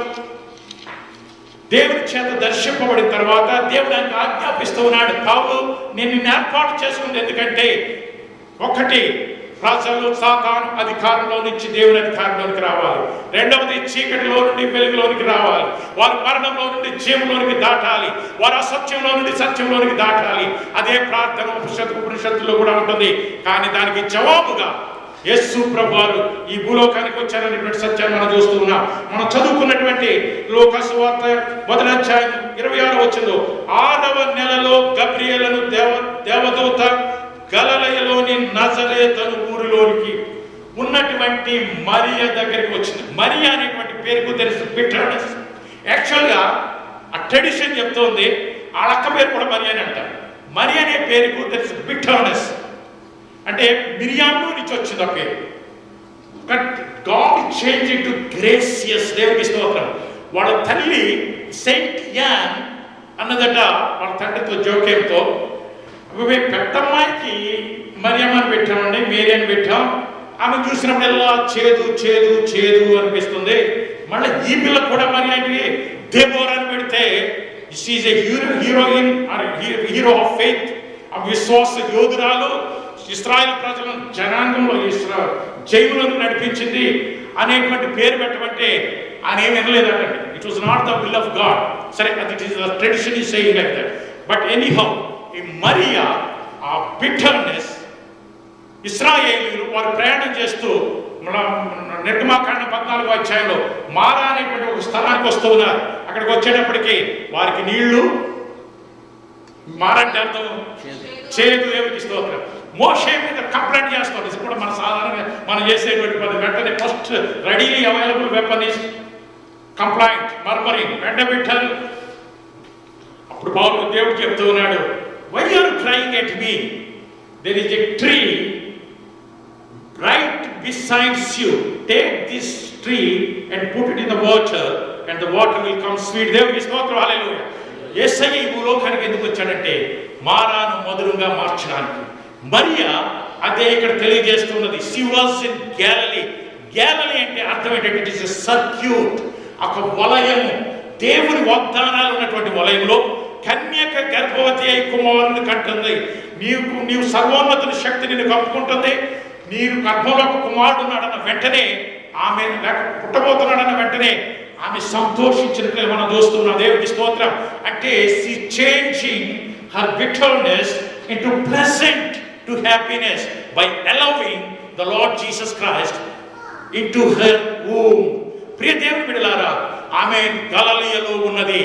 దేవుని చేత దర్శింపబడిన తర్వాత దేవుడు ఆయనకు ఆజ్ఞాపిస్తూ ఉన్నాడు, పౌలు నేను నిన్ను ఏర్పాటు చేసుకుంది ఎందుకంటే, ఒకటి ప్రజలు సాతాను అధికారంలో నుంచి దేవుని అధికారంలోనికి రావాలి, రెండవది చీకటిలో నుండి వెలుగులోనికి రావాలి, వారు మరణంలో నుండి జీవంలోనికి దాటాలి, వారు అసత్యంలో నుండి సత్యంలోనికి దాటాలి. అదే ప్రార్థన ఉపనిషత్తులో కూడా ఉంటుంది. కానీ దానికి జవాబుగా యేసు ప్రభువారు ఈ భూలోకానికి వచ్చారనేటువంటి సత్యాన్ని మనం చూస్తూ ఉన్నాం. మనం చదువుకున్నటువంటి లోక సువార్త 1వ అధ్యాయం 26వ వచనంలో 6వ నెలలో గబ్రియేలును దేవదూత గలిలయలోని నజరేతు ఊరిలోనికి ఉన్నటువంటి మరియ దగ్గరికి వచ్చింది. మరియ అనేటువంటి పేరుకు తెలుసు బిట్టర్నెస్. యాక్చువల్గా ఆ ట్రెడిషన్ చెప్తోంది ఆ అక్క పేరు కూడా మరి అని అంటారు. మరి అనే పేరుకు తెలుసు బిట్టర్నెస్ అంటే మిరియాము నుంచి వచ్చింది ఆ పేరు. But God change it to gracious. దేవునికి స్తోత్రం. వాళ్ళ తల్లి సెయింట్ యాన్ అన్నదట వాళ్ళ తండ్రితో జోక్యంతో, పెద్దమ్మాయికి మరియమ్మ అని పెట్టామండి, మేరీ అని పెట్టాం. ఆమె చూసినప్పుడల్లా చేదు చేదు చేదు అనిపిస్తుంది. మళ్ళీ ఈ పిల్ల కూడా మరి అంటే దేబోరా అని పెడితే she's a heroine hero of faith, ఆ విశ్వాస యోధురాలు, ఇశ్రాయేల్ ప్రజలను జనాంగంలో జైలులోకి నడిపించింది అనేటువంటి పేరు పెట్టమంటే ఆయన ఏమి వినలేదండి. It was not the will of God. సరే, అది it is the tradition is saying like that. But anyhow ఈ మరియా ఆ బిట్టర్నెస్, ఇశ్రాయేలీయులు వారు ప్రయాణం చేస్తూ నిర్గమాకాండ 14వ అధ్యాయంలో మారా అనేటువంటి ఒక స్థలానికి వస్తూ ఉన్నారు. అక్కడికి వచ్చేటప్పటికి వారికి నీళ్లు మారంటే అర్థం చేదు. దేవునికి స్తోత్రం. మోషే మీద కంప్లైంట్ చేస్తాం. ఇది కూడా మన సాధారణంగా మనం చేసేటువంటి పని. వెంటనే first readily available weapon is complaint, murmuring, వెంటబెట్టారు. అప్పుడు పౌలు దేవుడు చెప్తూ ఉన్నాడు, why are crying at me, there is a tree right besides you, take this tree and put it in the water and the water will come sweet. దేవునికి స్తోత్రం. హల్లెలూయా. యేసయ్య ఈ భూలోకానికి ఎందుకు వచ్చాడంటే మారాను మధురంగా మార్చడానికి. మరియా అదే ఇక్కడ తెలియజేస్తున్నది. She was in Galilee. Galilee అంటే అర్థం ఏంటంటే ఇట్ ఇస్ ఎ సర్క్యూట్, ఒక వలయము, దేవుని వాగ్దానాలు ఉన్నటువంటి వలయంలో కన్యక గర్భవతి అయి కుమారుని కంటుంది. నీవు సర్వోన్నతుని శక్తి నిన్ను కప్పుకుంటుంది. నీవు గర్భంలో ఒక కుమారుడు ఉన్నాడన్న వెంటనే ఆమె, లేక పుట్టబోతున్నాడన్న వెంటనే ఆమె సంతోషించినట్లే మనం చూస్తున్నాం. దేవునికి స్తోత్రం. అంటే she changing her bitterness into pleasant to happiness by allowing the Lord Jesus Christ into her womb. ప్రియ దేవుని బిడ్డలారా, ఆమె గలిలయలో ఉన్నది.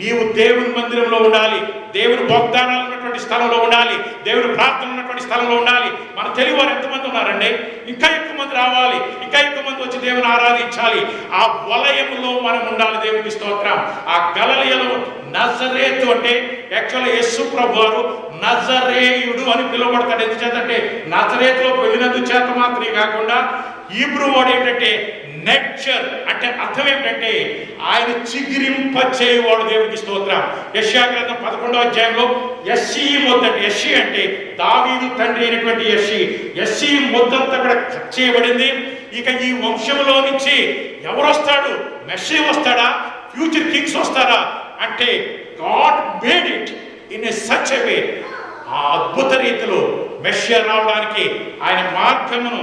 నీవు దేవుని మందిరంలో ఉండాలి, దేవుని వాగ్దానాలు ఉన్నటువంటి స్థలంలో ఉండాలి, దేవుని ప్రార్థన ఉన్నటువంటి స్థలంలో ఉండాలి. మన తెలుగు వారు ఎంతమంది ఉన్నారండి? ఇంకా ఎక్కువ మంది రావాలి, ఇంకా ఎక్కువ మంది వచ్చి దేవుని ఆరాధించాలి. ఆ వలయంలో మనం ఉండాలి. దేవునికి స్తోత్రం. ఆ గలిలయలో నజరేతు అంటే యాక్చువల్గా యేసు ప్రభువారు నజరేయుడు అని పిలువబడతాడు. ఎందుచేతంటే నజరేతులో వెళ్ళినందు చేత మాత్రమే కాకుండా హీబ్రూ వర్డ్ ఏంటంటే నెక్చర్ అంటే అర్థం ఏంటంటే ఆయన చిగిరింపచేయువాడు. దేవునికి స్తోత్రం. యెషయా గ్రంథం 11వ అధ్యాయంలో యెష్షీ మొద్దు అంటే, యెష్షీ అంటే దావీదు తండ్రి అయినటువంటి యెష్షీ, యెష్షీ మొద్దంతా కూడా కట్ చేయబడింది. ఇక ఈ వంశంలో నుంచి ఎవరు వస్తాడు? మెస్సీ వస్తాడా? ఫ్యూచర్ కింగ్స్ వస్తారా అంటే God made it in a such a way, ఆ అద్భుత రీతిలో మెస్సియా రావడానికి ఆయన మార్గమును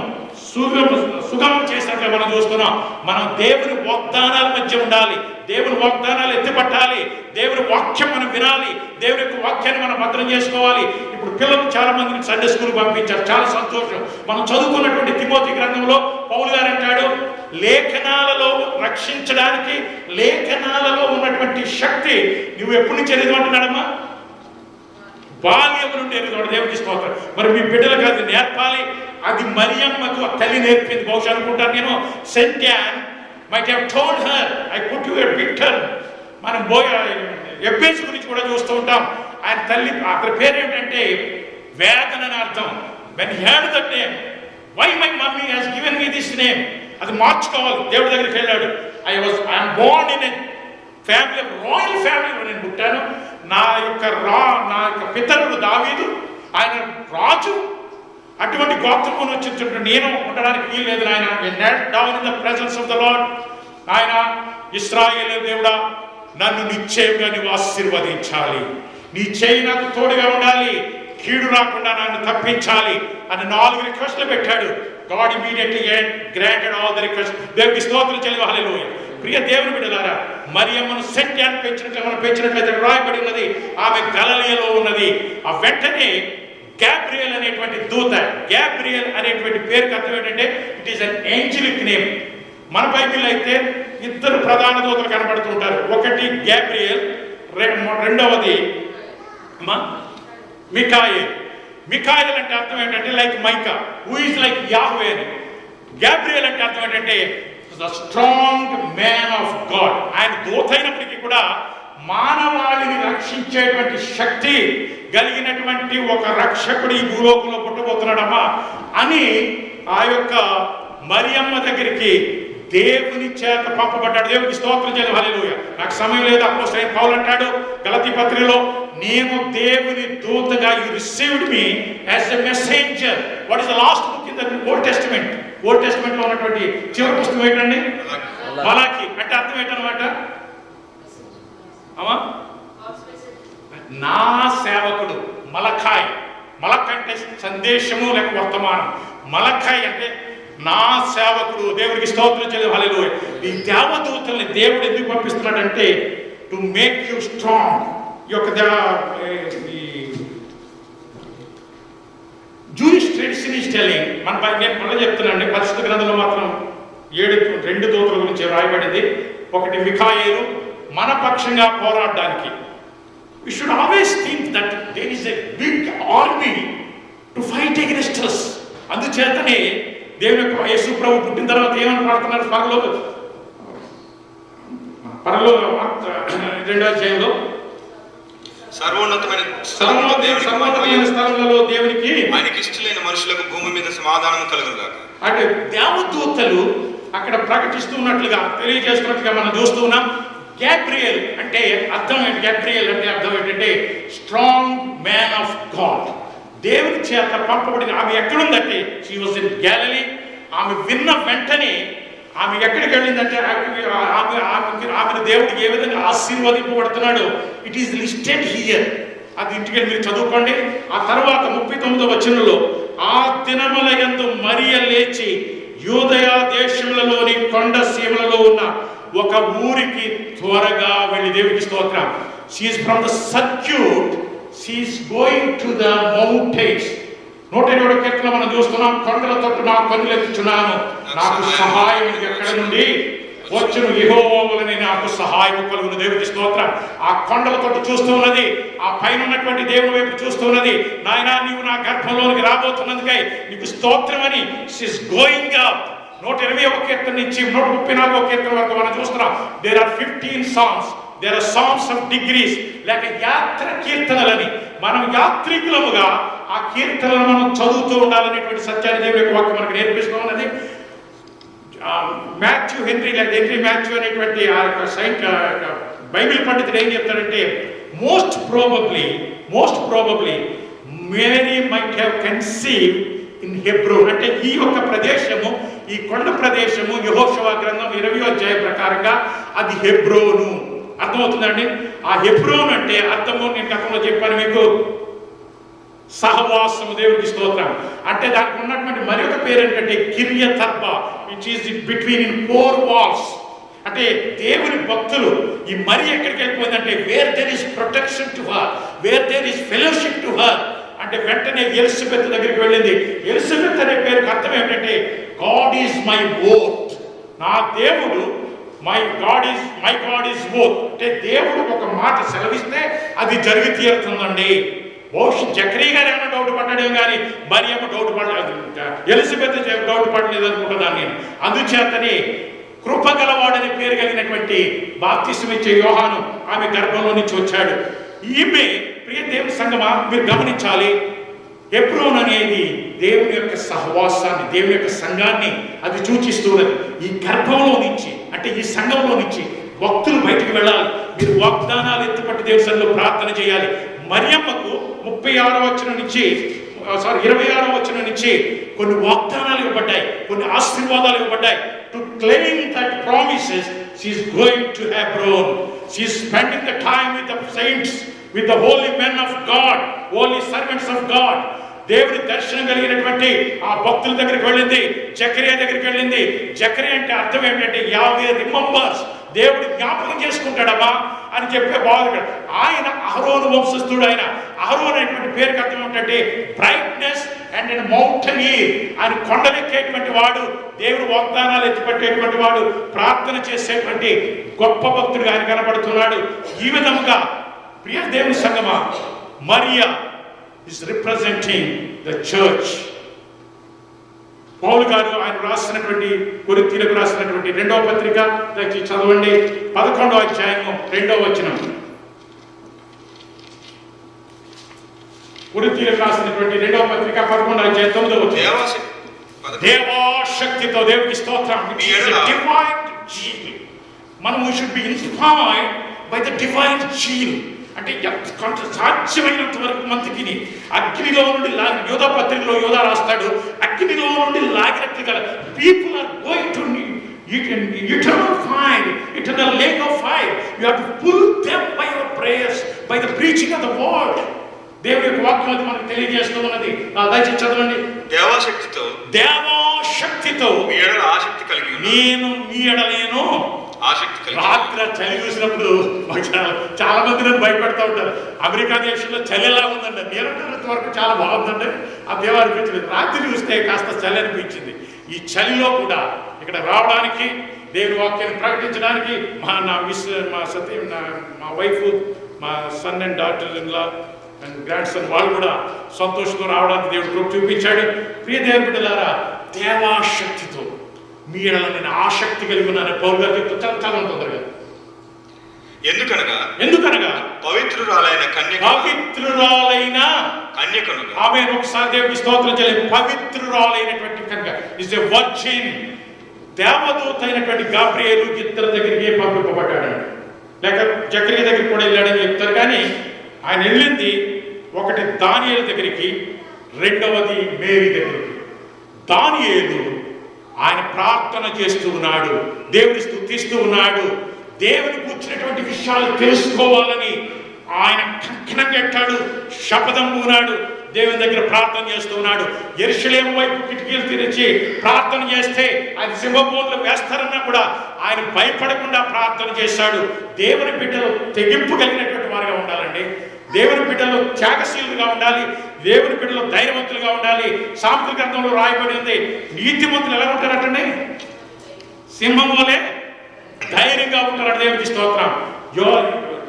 సుగమం చేసినట్లే మనం చూస్తున్నాం. మనం దేవుని వాగ్దానాల మధ్య ఉండాలి, దేవుని వాగ్దానాలు ఎత్తిపట్టాలి, దేవుని వాక్యం మనం వినాలి, దేవుని యొక్క వాక్యాన్ని మనం భద్రం చేసుకోవాలి. ఇప్పుడు పిల్లలు చాలా మందిని సండే స్కూల్ పంపించారు, చాలా సంతోషం. మనం చదువుకున్నటువంటి తిమోతి గ్రంథంలో పౌలు గారు అంటాడు, లేఖనాలలో రక్షించడానికి లేఖనాలలో ఉన్నటువంటి శక్తి నువ్వు ఎప్పటి నుంచి ఎదుగుంటున్నాడమ్మా? బాల్యం నుండి ఎదుగుతాడు. దేవునికి స్తోత్రం. మరి మీ బిడ్డలకు అది నేర్పాలి. అది మరియమ్మకు తల్లి నేర్పింది. బహుశా అనుకుంటాను నేను, Saint an might have told her I put you a bitter. మనం ఎబ్బేసి గురించి కూడా చూస్తూ ఉంటాం. ఆయన తల్లి అతని పేరు ఏమిటంటే వేదన అని అర్థం. When he heard that name, why my mummy has given me this name, అది మార్చుకోవాలి. దేవుడి దగ్గరికి వెళ్ళాడు. I'm born in a family, royal ఫ్యామిలీలో నేను పుట్టాను. నా యొక్క పితరుడు దావీదు, ఆయన రాజు. అటువంటి గోత్రమును వచ్చినటువంటి నేను ఉండడానికి వీలు లేదు నాయన. Down in the presence of the lord. ఆయన ఇశ్రాయేలు దేవుడా, నన్ను నిశ్చయంగా నువ్వు ఆశీర్వదించాలి, నీ చేయి నాకు తోడుగా ఉండాలి, కీడు రాకుండా నన్ను తప్పించాలి అని 4 రిక్వెస్ట్లు పెట్టాడు. God immediately granted all the request. దేవునికి స్తోత్రం చెల్లి. హల్లెలూయా. ప్రియ దేవుని బిడ్డలారా, మరియమ్మను సెంట్ అని పెంచినట్లయితే రాయబడి ఉన్నది ఆమె గలిలయలో ఉన్నది. ఆ వెంటనే గ్యాబ్రియల్ అనేటువంటి దూత, గ్యాబ్రియల్ అనేటువంటి పేరుకి అర్థం ఏంటంటే it is an angelic name. మన బైబిల్ అయితే 2 ప్రధాన దూతలు కనబడుతూ ఉంటారు. ఒకటి గ్యాబ్రియల్, రెండవది మికాయేల్. మికాయేల్ అంటే అర్థం ఏంటంటే like mica, who is like Yahweh అని. గ్యాబ్రియల్ అంటే అర్థం ఏంటంటే the strong man of God. ఆయన దూత అయినప్పటికీ కూడా మానవాళిని రక్షించేటువంటి శక్తి కలిగినటువంటి ఒక రక్షకుడు ఈ భూలోకంలో పుట్టబోతున్నాడమ్మా అని ఆ యొక్క మరియమ్మ దగ్గరికి దేవుని చేత పంపబడ్డాడు. దేవునికి స్తోత్రం చేయాలి. హల్లెలూయా. నాకు సమయం లేదు. అపోస్తలుడైన పౌలు అంటాడు గలతీ పత్రికలో, నేను దేవుని దూతగా, you received me as a messenger. What is the last book in the Old Testament? Old Testament లో ఉన్నటువంటి చివరి పుస్తకం ఏంటండి? మలాకి. అంటే అర్థం ఏంటన్నమాట? నా సేవకుడు మలఖాయ్. మలక్ అంటే సందేశము లేక వర్తమానం. మలఖాయ్ అంటే నా సేవకుడు. దేవుడికి స్తోత్రం చేయాలి. హల్లెలూయా. ఈ దేవదూతల్ని దేవుడు ఎందుకు పంపిస్తున్నాడంటే టు మేక్ యూ స్ట్రాంగ్. ఈ యొక్క జూయిష్ ట్రెడిషన్ ఈస్ టెల్లింగ్, నేను మళ్ళీ చెప్తున్నానండి, పరిశుద్ధ గ్రంథంలో మాత్రం 2 దూతల గురించి రాయబడింది. ఒకటి మిఖాయేలు, మన పక్షంగా పోరాడడానికి. We should always think that there is a big army to fight against us. అందుచేతనే దేవుని యొక్క యేసు ప్రభు పుట్టిన తర్వాత ఏమని పాడుతున్నారు? పరలోక 2వ అధ్యాయంలో సర్వోన్నతమైన స్థలంలో దేవునికి ఆయనకి ఇష్టమైన మనుషులకు భూమి మీద సమాధానం కలుగుగాక. అంటే దేవదూతలు అక్కడ ప్రకటిస్తున్నట్లుగా, తెలియజేస్తున్నట్లుగా మనం చూస్తూ ఉన్నాం. గ్యాబ్రియల్ అంటే అర్థం ఏంటి? గ్యాబ్రియల్ అంటే అర్థం ఏంటంటే స్ట్రాంగ్ మ్యాన్ ఆఫ్ గాడ్. దేవుని చేత పంపబడిన ఆమె ఎక్కడుందంటే షీ వాజ్ ఇన్ గ్యాలిలీ. ఆమె విన్న వెంటనే ఆమె ఎక్కడికి వెళ్ళిందంటే ఆమెను దేవుడికి ఏ విధంగా ఆశీర్వదింపబడుతున్నాడు ఇట్ ఈస్ లిస్టెడ్ హియర్. అది ఇంటికి మీరు చదువుకోండి. ఆ తర్వాత 39వ వచనంలో, ఆ దినముల యందు మరియ లేచి యూదయ దేశములలోని కొండ సీమలలో ఉన్న ఒక ఊరికి త్వరగా వెళ్ళి, దేవుడికి స్తోత్రం, she is from the circuit, she is going to the mountains. 107వ కీర్తన మనం చూస్తున్నాం. కొండల తట్టు నా కన్నులు ఎత్తుచున్నాను, నాకు సహాయం ఎక్కడ నుండి వచ్చును, యెహోవావలనే నాకు సహాయం కలుగును. దేవుడికి స్తోత్రం. ఆ కొండల తట్టు చూస్తూ ఉన్నది, ఆ పైన ఉన్నటువంటి దేవుని వైపు చూస్తూ ఉన్నది. నాయనా, నీవు నా గర్భంలోనికి రాబోతున్నందుకై నీకు స్తోత్రం అని షీ ఈస్ గోయింగ్ అప్. 120వ కీర్తన నుంచి 134వ కీర్తన వరకు మనం చూస్తున్నాం. There are 15 songs. There are songs of degrees, లేక యాత్ర కీర్తనలని. మనం యాత్రికులముగా ఆ కీర్తనలు మనం చదువుతూ ఉండాలనేటువంటి సత్యాన్ని దేవుడి యొక్క వాక్యం మనకు నేర్పిస్తూ ఉన్నది. మాథ్యూ హెన్రీ మాథ్యూ అనేటువంటి ఆ యొక్క బైబిల్ పండితుడు ఏం చెప్తాడంటే, most probably Mary might have conceived in Hebron. అంటే ఈ యొక్క ప్రదేశము, ఈ కొండ ప్రదేశము యెహోషువ గ్రంథం 20వ అధ్యాయం ప్రకారంగా అది హెబ్రోను. అర్థమవుతుందండి? ఆ హెబ్రోన్ అంటే అర్థము నేను గతంలో చెప్పాను మీకు, సహవాసము. దేవుడికి స్తోత్రం. అంటే దానికి ఉన్నటువంటి మరొక పేరు ఏంటంటే Kiryat Arba, which is between in 4 walls. అంటే దేవుని భక్తులు ఈ మరి ఎక్కడికి వెళ్ళిపోయిందంటే where there is protection to her, where there is fellowship to her. అంటే వెంటనే ఎలిజబెత్ దగ్గరికి వెళ్ళింది. ఎలిజబెత్ అనే పేరుకి అర్థం ఏంటంటే గాడ్ ఈజ్ మై ఓత్. నా దేవుడు మై గాడ్ ఈజ్ ఓత్. అంటే దేవుడు ఒక మాట సెలవిస్తే అది జరిగి తీరుతుందండి. బహుశా జకరియా గారు ఏమైనా డౌట్ పడ్డాడేమో కానీ మరియమ్మ డౌట్ పడలేదు, ఎలిజబెత్ డౌట్ పడలేదు అనుకుంటున్నాను నేను. అందుచేతని కృపగలవాడని పేరు కలిగినటువంటి బాప్తిసం ఇచ్చే యోహాను ఆమె గర్భంలో నుంచి వచ్చాడు. ఈమె ప్రియ దేవుని సంగమా మీరు గమనించాలి, హెబ్రోన్ అనేది దేవుని యొక్క సహవాసాన్ని, దేవుని యొక్క సంఘాన్ని అది సూచిస్తున్నది. ఈ గర్భంలో నుంచి అంటే ఈ సంఘంలో నుంచి భక్తులు బయటికి వెళ్ళాలి. మీరు వాగ్దానాలు ఎత్తుపట్టి దేవుని సన్నిధిలో ప్రార్థన చేయాలి. మరియమ్మకు 26వ వచనం నుంచి 26వ వచనం నుంచి కొన్ని వాగ్దానాలు ఇవ్వబడ్డాయి, కొన్ని ఆశీర్వాదాలు ఇవ్వబడ్డాయి. To claim that promises she is going to Hebron. She is spending the time with the saints, with the holy men of God, holy servants of God. దేవుని దర్శనం కలిగినటువంటి ఆ భక్తుల దగ్గరికి వెళ్ళింది. జకరియా దగ్గరికి వెళ్ళింది. జకరియా అంటే అర్థం ఏమిటంటే యావే రిమెంబర్స్, దేవుడు జ్ఞాపకం చేసుకుంటాడమ్మా అని చెప్పే బాధ. ఆయన అహరోను వంశస్థుడు. ఆయన అహరోను అనేటువంటి పేరుకి అర్థం ఏమిటంటే బ్రైట్నెస్ అండ్ మౌంటనీర్. ఆయన కొండలెక్కేటువంటి వాడు, దేవుడు వాగ్దానాలు ఎత్తిపట్టేటువంటి వాడు, ప్రార్థన చేసేటువంటి గొప్ప భక్తుడు ఆయన కనబడుతున్నాడు. ఈ విధముగా ప్రియ దేవుని సంగమా, Mariya is representing the church. పౌలు గారు ఆయన రాసినటువంటి కొరింథీయులకు రాసినటువంటి 2వ పత్రిక దయచేసి చదవండి. 11వ అధ్యాయము 2వ వచనం. కొరింథీయులకు రాసినటువంటి 2వ పత్రిక 11వ అధ్యాయం 9వ వచనం. దేవాశక్తితో దేవునికి స్తోత్రం. Divine zeal. మనం we should be inspired by the divine zeal. అంటే సాధ్యమైనంత వరకు మందికి అగ్నిలో నుండి యోధా పత్రికలో యోధా రాస్తాడు, అగ్నిలో నుండి లాగినట్లుగా people are going to eternal fire, eternal lake of fire. You have to pull them by your prayers, by the preaching of the word. దేవుని యొక్క వాక్యం అది మనకు తెలియజేస్తూ ఉన్నది. దయచేసి చదవండి. దేవాశక్తితో మీ ఎడల ఆసక్తి కలిగి నేను మీ ఎడలేను ఆసక్తి కలిగి. రాత్రి చలి చూసినప్పుడు చాలా మంది నన్ను భయపెడతా ఉంటారు. అమెరికా దేశంలో చలి ఎలా ఉందండి, నేనంత వరకు చాలా బాగుందండి, ఆ దేవ అనిపించలేదు. రాత్రి చూస్తే కాస్త చలి అనిపించింది. ఈ చలిలో కూడా ఇక్కడ రావడానికి, దేవుని వాక్యాన్ని ప్రకటించడానికి మా వైఫ్, మా son and daughter in law and grandson వాళ్ళు కూడా సంతోషంతో రావడానికి దేవుడు కృప చూపించాడు. ప్రియ దేవుని బిడ్డలారా, దేవాశక్తితో మీ ఎడల నేను ఆసక్తి కలిగి ఉన్నాను పౌలు గారు చెప్తూ చాలా తొందరగా. ఎందుకనగా పవిత్రురాలైన కన్యకను ఆమె ఒకసారి దేవుడికి స్తోత్రం చేయాలి. పవిత్రురాలైనటువంటి కన్యక ఇస్ ఎ వర్జిన్. దేవదూత అయినటువంటి గాబ్రియేలు ఇద్దరి దగ్గరికి పంపింపబడ్డాడు. లేక జకరియా దగ్గరికి కూడా వెళ్ళాడని చెప్తారు. కానీ ఆయన వెళ్ళింది ఒకటి దానియేలు దగ్గరికి, రెండవది మేరీ దగ్గరికి. దానియేలు ఆయన ప్రార్థన చేస్తూ ఉన్నాడు, దేవుని స్తుతిస్తూ ఉన్నాడు. దేవుని కూర్చున్నటువంటి విషయాలు తెలుసుకోవాలని ఆయన కంకణంగా ఎట్టాడు, శపథం పూనాడు, దేవుని దగ్గర ప్రార్థన చేస్తూ ఉన్నాడు. యెరూషలేము వైపు కిటికీలు తెరిచి ప్రార్థన చేస్తే ఆయన సింహబోన్లు వేస్తారన్నా కూడా ఆయన భయపడకుండా ప్రార్థన చేశాడు. దేవుని బిడ్డలు తెగింపు కలిగినటువంటి వారుగా ఉండాలండి. దేవుని బిడ్డలు త్యాగశీలుగా ఉండాలి. దేవుని బిడ్డలు ధైర్యవంతులుగా ఉండాలి. సామెతల గ్రంథంలో రాయబడి ఉంది, నీతిమంతులు ఎలా ఉంటారటండి, సింహం వలె ధైర్యంగా ఉంటారట. దేవునికి స్తోత్రం.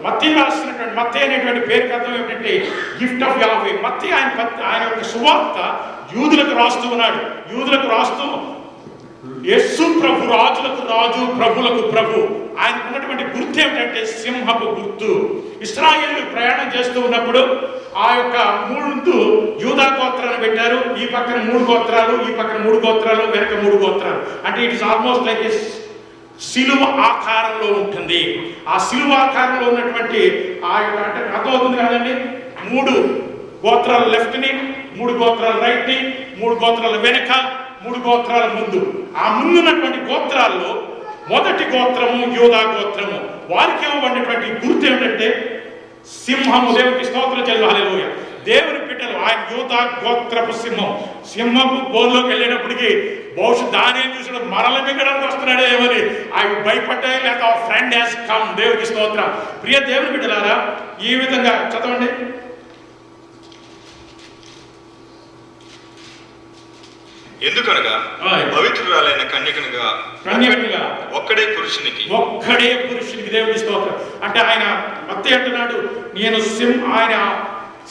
మత్తయి రాసినటువంటి మత్తయి అనేటువంటి పేరుకి అర్థం ఏమిటంటే గిఫ్ట్ ఆఫ్ యాహవే. మత్తయి ఆయన యొక్క సువార్త యూదులకు రాస్తూ ఉన్నాడు. యూదులకు రాస్తూ యేసు ప్రభు, రాజులకు రాజు, ప్రభులకు ప్రభు. ఆయనకు ఉన్నటువంటి గుర్తు ఏమిటంటే సింహపు గుర్తు. ఇశ్రాయేలు ప్రయాణం చేస్తూ ఉన్నప్పుడు ఆ యొక్క 3 యూదా గోత్రాలను పెట్టారు. ఈ పక్కన 3 గోత్రాలు, ఈ పక్కన 3 గోత్రాలు, వెనక 3 గోత్రాలు. అంటే ఇట్ ఇస్ ఆల్మోస్ట్ లైక్ శిలువ ఆకారంలో ఉంటుంది. ఆ శిలువ ఆకారంలో ఉన్నటువంటి ఆ యొక్క అంటే అర్థమవుతుంది కదండి, 3 గోత్రాల లెఫ్ట్ ని, 3 గోత్రాల రైట్ ని, 3 గోత్రాల వెనక, 3 గోత్రాల ముందు. ఆ ముందున్నటువంటి గోత్రాల్లో మొదటి గోత్రము యూదా గోత్రము. వారికి ఇవ్వబడినటువంటి గుర్తు ఏమిటంటే సింహము. దేవునికి స్తోత్రం చెల్లు, హల్లెలూయా. దేవుని బిడ్డలు ఆయన యూదా గోత్రపు సింహం. సింహపు బోన్లోకి వెళ్ళేటప్పటికి బహుశా దానిని చూసిన మరల మింగడానికి వస్తున్నాడే ఏమని అవి భయపడ్డాయి, లేక ఆ ఫ్రెండ్ హ్యాస్ కమ్. దేవునికి స్తోత్రం. ప్రియ దేవుని బిడ్డలారా, ఈ విధంగా చదవండి. ఎందుకనగా పవిత్రురాలైన కన్యకనుగా ఒక్కడే పురుషునికి దేవుని స్తోత్రం. అంటే ఆయన మత్తయి అంటున్నాడు, నేను ఆయన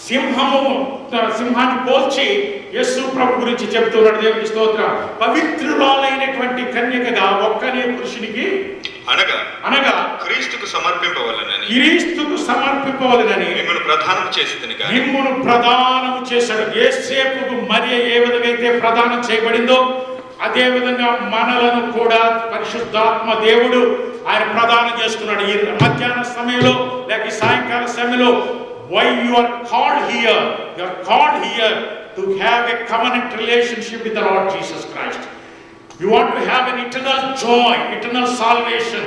సింహాన్ని పోల్చి యేసు ప్రభు గురించి చెబుతున్నాడు. దేవునికి స్తోత్రం. పవిత్రురాలైనటువంటి కన్యకగా ఒక్కనే పురుషునికి అనగా క్రీస్తుకు సమర్పింపవలెనని మిమ్మును ప్రదానం చేశాడు. యేసేపుకు మరియ ఏ విధంగా అయితే ప్రదానం చేయబడిందో అదే విధంగా మనలను కూడా పరిశుద్ధాత్మ దేవుడు ఆయన ప్రదానం చేసుకున్నాడు. ఈ మధ్యాహ్న సమయంలో లేక ఈ సాయంకాల సమయంలో why you are called here, you are called here to have a covenant relationship with the Lord Jesus Christ. You want to have an eternal joy, eternal salvation.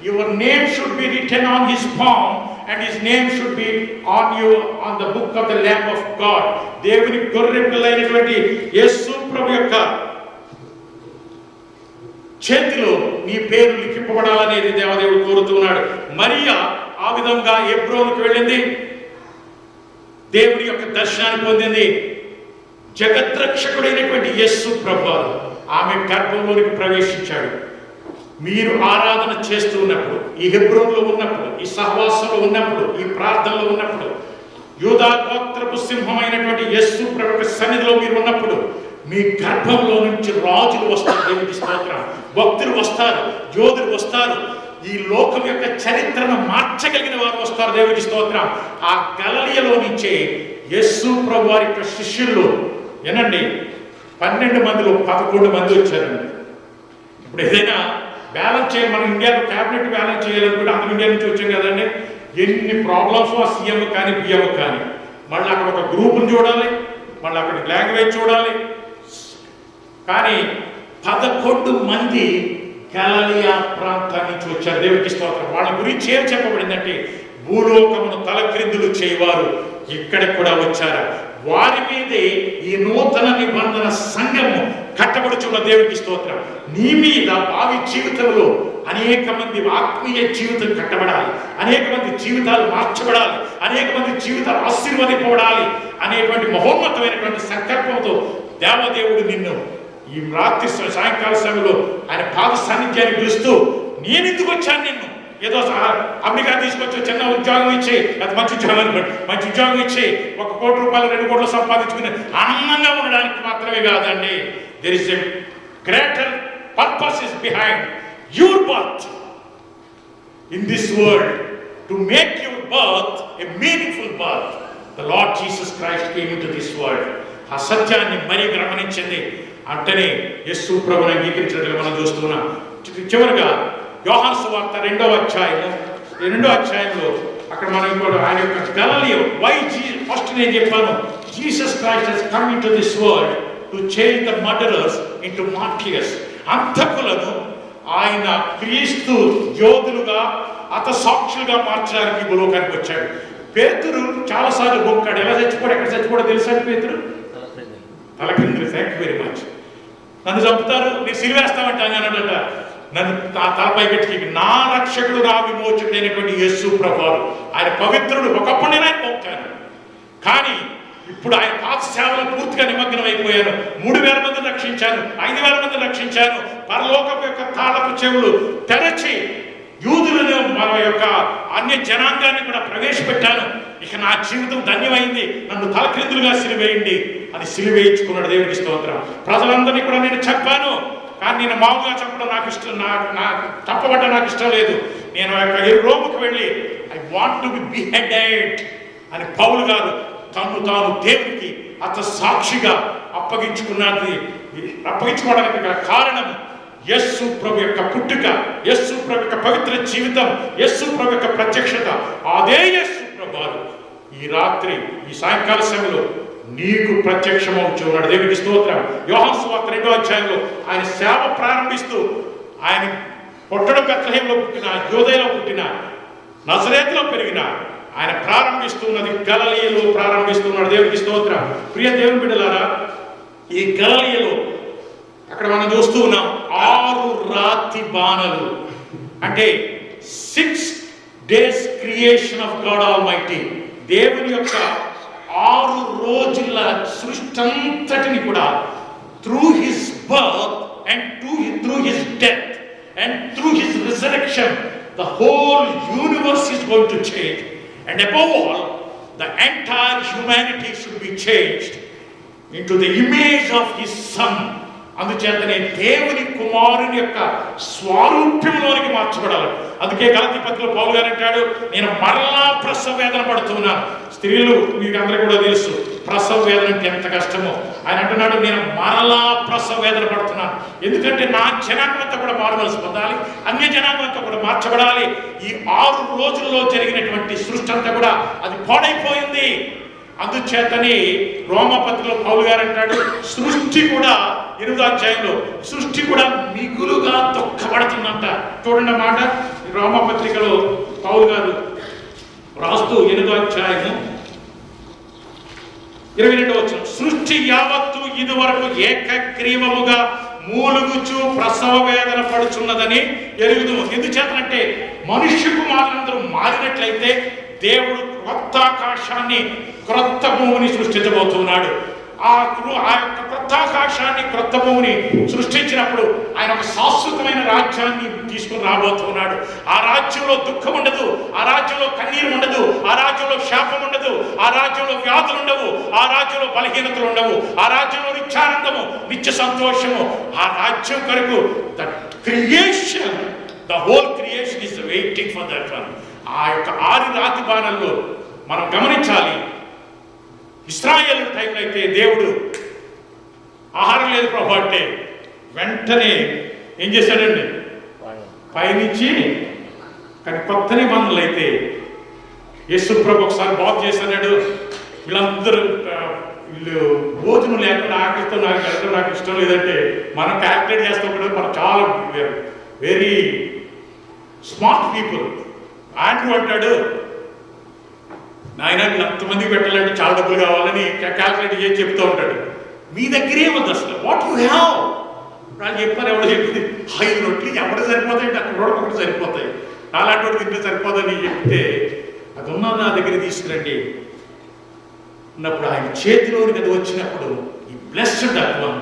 Your name should be written on his palm and his name should be on you on the book of the Lamb of God. దేవుని గొర్రె పిల్లైనటువంటి యేసు ప్రభు యొక్క చేతిలో నీ పేరు లిఖింపబడాలనేది దేవదేవుడు కోరుతున్నాడు. మరియా ఆ విధంగా హెబ్రోనుకు వెళ్ళింది, దేవుడి యొక్క దర్శనాన్ని పొందింది. జగద్రక్షకుడైనటువంటి యేసు ప్రభువారు ఆమె గర్భంలోనికి ప్రవేశించాడు. మీరు ఆరాధన చేస్తూ ఉన్నప్పుడు, ఈ హెబ్రోన్లో ఉన్నప్పుడు, ఈ సహవాసంలో ఉన్నప్పుడు, ఈ ప్రార్థనలో ఉన్నప్పుడు, యూదా గోత్రపు సింహమైనటువంటి యేసు ప్రభు యొక్క సన్నిధిలో మీరు ఉన్నప్పుడు మీ గర్భంలో నుంచి రాజులు వస్తారు. దేవునికి స్తోత్రం. భక్తులు వస్తారు, యోధులు వస్తారు, ఈ లోకం యొక్క చరిత్రను మార్చగలిగిన వారు వస్తారు. దేవునికి స్తోత్రం. ఆ గలిలయలో నుంచే యేసు ప్రభు వారి యొక్క శిష్యుల్లో ఏనండి 12 మందిలో 11 మంది వచ్చారండి. ఇప్పుడు ఏదైనా బ్యాలెన్స్ చేయాలి, మనం ఇండియాలో క్యాబినెట్ బ్యాలెన్స్ చేయాలనుకుంటే అందరూ ఇండియా నుంచి వచ్చాం కదండి. ఎన్ని ప్రాబ్లమ్స్ ఆ సీఎం కానీ పిఎం కానీ, మళ్ళీ అక్కడ ఒక గ్రూప్ని చూడాలి, మళ్ళీ అక్కడ లాంగ్వేజ్ చూడాలి. కానీ 11 మంది గలిలయ ప్రాంతం నుంచి వచ్చారు. దేవునికి స్తోత్రం. వాళ్ళ గురించి ఏం చెప్పబడిందంటే భూలోకమును తలక్రిందులు చేయవారు ఇక్కడికి కూడా వచ్చారు. వారి మీదే ఈ నూతన నిబంధన సంఘము కట్టబడుచున్న. దేవునికి స్తోత్రం. నీ మీద భావి జీవితంలో అనేక మంది ఆత్మీయ జీవితం కట్టబడాలి, అనేక మంది జీవితాలు మార్చబడాలి, అనేక మంది జీవితాలు ఆశీర్వదింపబడాలి అనేటువంటి మహోన్నతమైనటువంటి సంకల్పంతో దేవదేవుడు నిన్ను ఈ రాత్రి సాయంకాల సమయంలో ఆయన పాద సాన్నిధ్యాన్ని పిలుస్తూ, నేను ఎందుకు వచ్చాను, నిన్ను ఏదో అమెరికా తీసుకొచ్చి చిన్న ఉద్యోగం ఇచ్చి, అది మంచి ఉద్యోగం అనుకోండి, మంచి ఉద్యోగం ఇచ్చి 1 కోటి రూపాయలు 2 కోట్లు సంపాదించుకుని ఆనందంగా ఉండడానికి మాత్రమే కాదండి. There is a greater purpose is behind your birth in this world, to make your birth a meaningful birth. The lord Jesus Christ came into this world. ఆ సత్యాన్ని మరీ గమనించింది. అంటనే యేసు ప్రభువుని అంగీకరించినట్లుగా మనం చూస్తున్నాం. చివరిగా యోహాను సువార్త 2వ అధ్యాయంలో అక్కడ మనం ఇప్పుడు ఆయన యొక్క గలిలయ ఫస్ట్ నేను చెప్పాను, Jesus Christ has come into this world to change the murderers into martyrs. అంతకులను ఆయన క్రీస్తు యోధులుగా సాక్షులుగా మార్చడానికి భూలోకానికి వచ్చాడు. పేతురు చాలాసార్లు బొక్కాడు. ఎలా చచ్చిపోయాడు, ఎక్కడ చచ్చిపోయాడో తెలుసా పేతురు? తలకిందులు. Thank you very much. నన్ను చంపుతారు, నేను సిలివేస్తామంటే అన్నాడట. నన్ను తలపై పెట్టి నా రక్షకుడు, నా విమోచకుడైనటువంటి యేసు ప్రభువారు ఆయన పవిత్రుడు. ఒకప్పుడు నేను ఆయన పోతాను, కానీ ఇప్పుడు ఆయన పాత సేవలో పూర్తిగా నిమగ్నం అయిపోయాను. 3000 మందిని రక్షించాను, 5000 మందిని రక్షించాను. పరలోకం యొక్క తాళపు చెవులు తెరచి యూదులను, మన యొక్క అన్య జనాంగాన్ని కూడా ప్రవేశపెట్టాను. ఇక నా జీవితం ధన్యమైంది, నన్ను తలక్రిందులుగా సిలివేయండి అని సిలివేయించుకున్నాడు. దేవునికి స్తోత్రం. ప్రజలందరినీ కూడా నేను చెప్పాను, కానీ నేను మామూలుగా చెప్పడం నాకు ఇష్టం, తప్పబడ్డ నాకు ఇష్టం లేదు. నేను రోముకు వెళ్ళి I want to be beheaded అని పౌలు గారు తాను దేవునికి సాక్షిగా అప్పగించుకోవడానికి కారణం యేసు ప్రభు యొక్క పుట్టుక, యేసు ప్రభు యొక్క పవిత్ర జీవితం, యేసు ప్రభు యొక్క ప్రత్యక్షత. అదే యేసు ప్రభు ఈ రాత్రి ఈ సాయంకాల సమయంలో నీకు ప్రత్యక్షమవుతూ ఉన్నాడు. దేవునికి స్తోత్రం. యోహాను సువార్త 2వ అధ్యాయంలో ఆయన సేవ ప్రారంభిస్తూ, ఆయన పుట్టడం బెత్లెహేములో పుట్టిన, యూదయలో పుట్టిన, నజరేతులో పెరిగిన ఆయన ప్రారంభిస్తున్నది గలిలయలో ప్రారంభిస్తున్నాడు. దేవునికి స్తోత్రం. ప్రియ దేవుని బిడ్డలారా, ఈ గలిలయలో అక్కడ మనం చూస్తూ ఉన్నాం 6 రాతి బాణలు, అంటే 6 days creation of God almighty. దేవుని యొక్క 6 రోజుల సృష్టి అంతటిని కూడా through his birth and through his death and through his resurrection the whole universe is going to change. And above all the entire humanity should be changed into the image of his son. అందుచేతనే దేవుని కుమారుని యొక్క స్వరూప్యంలోనికి మార్చబడాలి. అందుకే గలతీ పత్రికలో పౌలు గారు అంటాడు, నేను మరలా ప్రసవ వేదన పడుతున్నాను. స్త్రీలు మీకు అందరికీ కూడా తెలుసు ప్రసవ వేదన అంటే ఎంత కష్టమో. ఆయన అంటున్నాడు, నేను మరలా ప్రసవ వేదన పడుతున్నాను. ఎందుకంటే నా జనాంగంతా కూడా మారవలసి పొందాలి, అన్య జనాంగంతా కూడా మార్చబడాలి. ఈ 6 రోజుల్లో జరిగినటువంటి సృష్టి అంతా కూడా అది పాడైపోయింది. అందుచేతని రోమపత్రికలో పౌలు గారు అంటాడు, సృష్టి కూడా 8వ అధ్యాయంలో సృష్టి కూడా మిగులుగా దుఃఖపడుతుందంట. చూడండి మాట రోమపత్రికలో పౌలు గారు రాస్తూ 8వ అధ్యాయము 22వ వచనం, సృష్టి యావత్తు ఇదివరకు ఏకగ్రీవముగా మూలుగుచు ప్రసవ వేదన పడుచున్నదని ఎరుగుదు. ఎందుచేతనంటే మనుష్య కుమారులందరూ మారినట్లయితే దేవుడు క్రొత్త ఆకాశాన్ని క్రొత్త భూమిని సృష్టించబోతున్నాడు. ఆ యొక్క క్రొత్త ఆకాశాన్ని క్రొత్త భూమిని సృష్టించినప్పుడు ఆయన ఒక శాశ్వతమైన రాజ్యాన్ని తీసుకుని రాబోతున్నాడు. ఆ రాజ్యంలో దుఃఖం ఉండదు, ఆ రాజ్యంలో కన్నీరు ఉండదు, ఆ రాజ్యంలో శాపం ఉండదు, ఆ రాజ్యంలో వ్యాధులు ఉండవు, ఆ రాజ్యంలో బలహీనతలు ఉండవు, ఆ రాజ్యంలో నిత్యానందము, నిత్య సంతోషము. ఆ రాజ్యం కొరకు the creation, the whole creation is waiting for that one. ఆ యొక్క 6 రాతి బాణల్లో మనం గమనించాలి. ఇశ్రాయేలు టైంలో అయితే దేవుడు ఆహారం లేదు ప్రభు అంటే వెంటనే ఏం చేశాడండి, పైనుంచి. కానీ కొత్త నిబంధనలు అయితే యేసు ప్రభు ఒకసారి బాగు చేశాడు. వీళ్ళందరూ వీళ్ళు భోజనం లేకుండా ఆకలితో నాకు ఇష్టం లేదంటే మనం క్యాల్కులేట్ చేస్తాం కూడా. మనం చాలా వెరీ స్మార్ట్ పీపుల్. ఆండ్రూ అంటాడు, నాయన ఎంతమందికి పెట్టాలంటే చాలా డబ్బులు కావాలని క్యాల్కులేట్ చేసి చెప్తూ ఉంటాడు. మీ దగ్గర ఏముంది అసలు, వాట్ యు హ్యావ్? వాళ్ళు చెప్పారు, ఎవడో చెప్పింది 5 రొట్లు ఎవరు సరిపోతాయి, అక్కడ ఒకటి సరిపోతాయి, అలాంటి వాడు తింటే సరిపోదని చెప్తే అది ఉన్నది నా దగ్గర తీసుకురండి అన్నప్పుడు ఆయన చేతిలోనికి అది వచ్చినప్పుడు ఈ blessed that one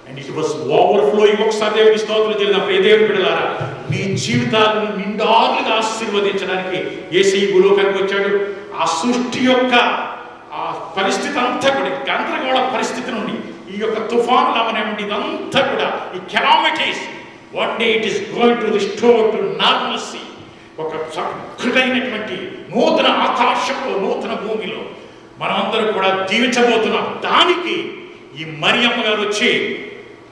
and it was overflowing. ఒకసారి దేవుని స్తోత్రం చేసినప్పుడు ఏ దేవుని బిడ్డలారా, మీ జీవితాలను నిండాలుగా ఆశీర్వదించడానికి యేసయ్య ఈ భూలోకానికి వచ్చాడు. ఆ సృష్టి యొక్క ఆ పరిస్థితి అంతా కూడా గందరగోళ పరిస్థితి నుండి ఈ యొక్క తుఫానులు అవనేమండి ఇదంతా కూడా ఈ calamities one day it is going to restore to normalcy. ఒక చక్కటైనటువంటి నూతన ఆకాశంలో నూతన భూమిలో మనమందరం కూడా జీవించబోతున్నాం. దానికి ఈ మరియమ్మ గారు వచ్చి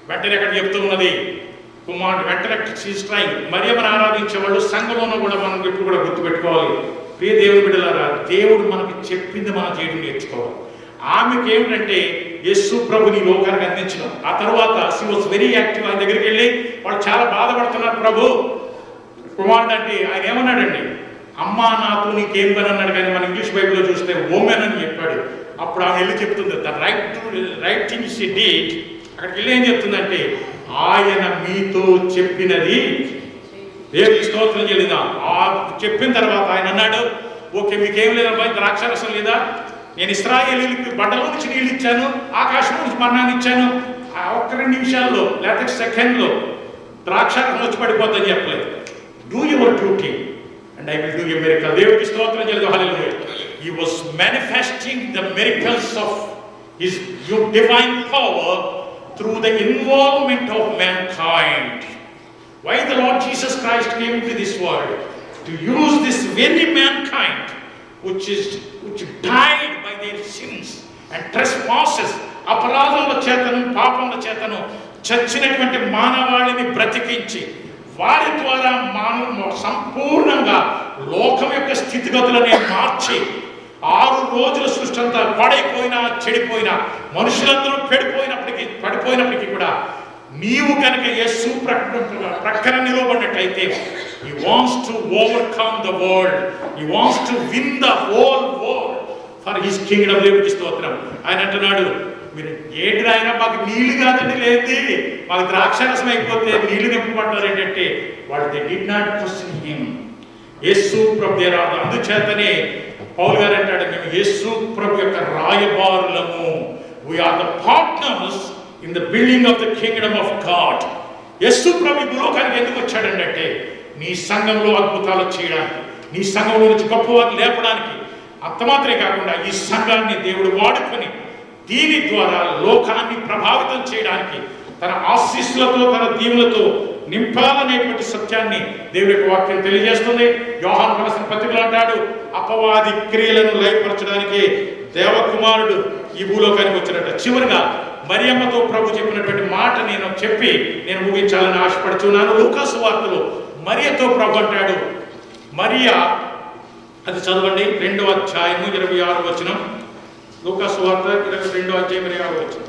వెంటనే అక్కడ చెప్తూ ఉన్నది, కుమారుడు వెంటనే ట్రైంగ్. మరియమ్మను ఆరాధించే వాళ్ళు సంఘంలోనూ కూడా మనం ఎప్పుడు కూడా గుర్తుపెట్టుకోవాలి. ప్రియ దేవుని బిడ్డలారా, దేవుడు మనకి చెప్పింది మనం చేయడం నేర్చుకోవాలి. ఆమెకి ఏమిటంటే యేసు ప్రభుని లోకానికి అందించడం. ఆ తర్వాత షీ వాజ్ వెరీ యాక్టివ్. ఆయన దగ్గరికి వెళ్ళి వాళ్ళు చాలా బాధపడుతున్నారు, ప్రభు కుమారుడు అంటే ఆయన ఏమన్నాడండి, అమ్మా నాతో నీకేం పని అన్నాడు. కానీ మన ఇంగ్లీష్ బైబిల్లో చూస్తే ఓమెన్ అని చెప్పాడు. అప్పుడు ఆమె వెళ్ళి చెప్తుంది, the right thing she did. అక్కడికి వెళ్ళి ఏం చెప్తుందంటే, ఆయన మీతో చెప్పినది దేవుడికి స్తోత్రం చెల్లిందా. ఆ చెప్పిన తర్వాత ఆయన అన్నాడు, ఓకే మీకేం లేదమ్మా, ద్రాక్షారసం లేదా, నేను ఇశ్రాయేలీయులకి బండలో నుంచి నీళ్ళు ఇచ్చాను, ఆకాశం నుంచి మన్నాన్ని ఇచ్చాను. ఆ 1-2 నిమిషాల్లో లేకపోతే సెకండ్లో ద్రాక్షారసం వచ్చి పడిపోద్దని చెప్పలేదు. Do your duty and I will do a miracle. దేవుడికి స్తోత్రం చెల్లిందా. హల్లెలూయా. He was manifesting the miracles of his divine power through the involvement of mankind. Why the Lord Jesus Christ came into this world? To use this very mankind which died by their sins and trespasses, అపరాధముల చేతను పాపముల చేతను చచ్చినటువంటి మానవాళిని బ్రతికించి వారి ద్వారా మానవ సంపూర్ణంగా లోకం యొక్క స్థితిగతులని మార్చి 6 రోజుల సృష్టి అంతా పడైపోయినా చెడిపోయినా మనుషులందరూ పడిపోయినప్పటికీ కూడా నీవు కనుక యేసు ప్రక్కన నిలబడినట్లయితే he wants to overcome the world, he wants to win the whole world for his kingdom. దేవుడికి స్తోత్రం. ఆయన అంటున్నాడు, మీరు ఏంటి ఆయన మాకు నీళ్లు కాదండి లేది, మాకు ద్రాక్షారసం అయిపోతే నీళ్లు నింపబడ్డారు ఏంటంటే వాళ్ళు they did not question him. యేసు ప్రభు దగ్గర. అందుచేతనే పౌలు గారు అంటాడు, మేము యేసు ప్రభు యొక్క రాయబారులము. we are the partners in the building of the kingdom of God. యేసు ప్రభు భూలోకానికి ఎందుకు వచ్చాడంటే నీ సంఘంలో అద్భుతాలు చేయడానికి, నీ సంఘంలో నుంచి గొప్పవారిని లేపడానికి, అంత మాత్రమే కాకుండా ఈ సంఘాన్ని దేవుడు వాడుకొని దీని ద్వారా లోకాన్ని ప్రభావితం చేయడానికి తన ఆశీస్సులతో తన దీవులతో నింపాలనేటువంటి సత్యాన్ని దేవుడి యొక్క వాక్యం తెలియజేస్తుంది. యోహాను రాసిన పత్రికలో అంటాడు, అపవాది క్రియలను లయపరచడానికి దేవకుమారుడు ఈ భూలోకానికి వచ్చినట్టు. చివరిగా మరియమ్మతో ప్రభు చెప్పినటువంటి మాట నేను ముగించాలని ఆశపడుతున్నాను. లూకాసు వార్తలో మరియతో ప్రభు అంటాడు, మరియా, అది చదవండి, 2వ అధ్యాయము 26వ వచనం. లూకాసు వార్త 2వ అధ్యాయం 26వ వచనం.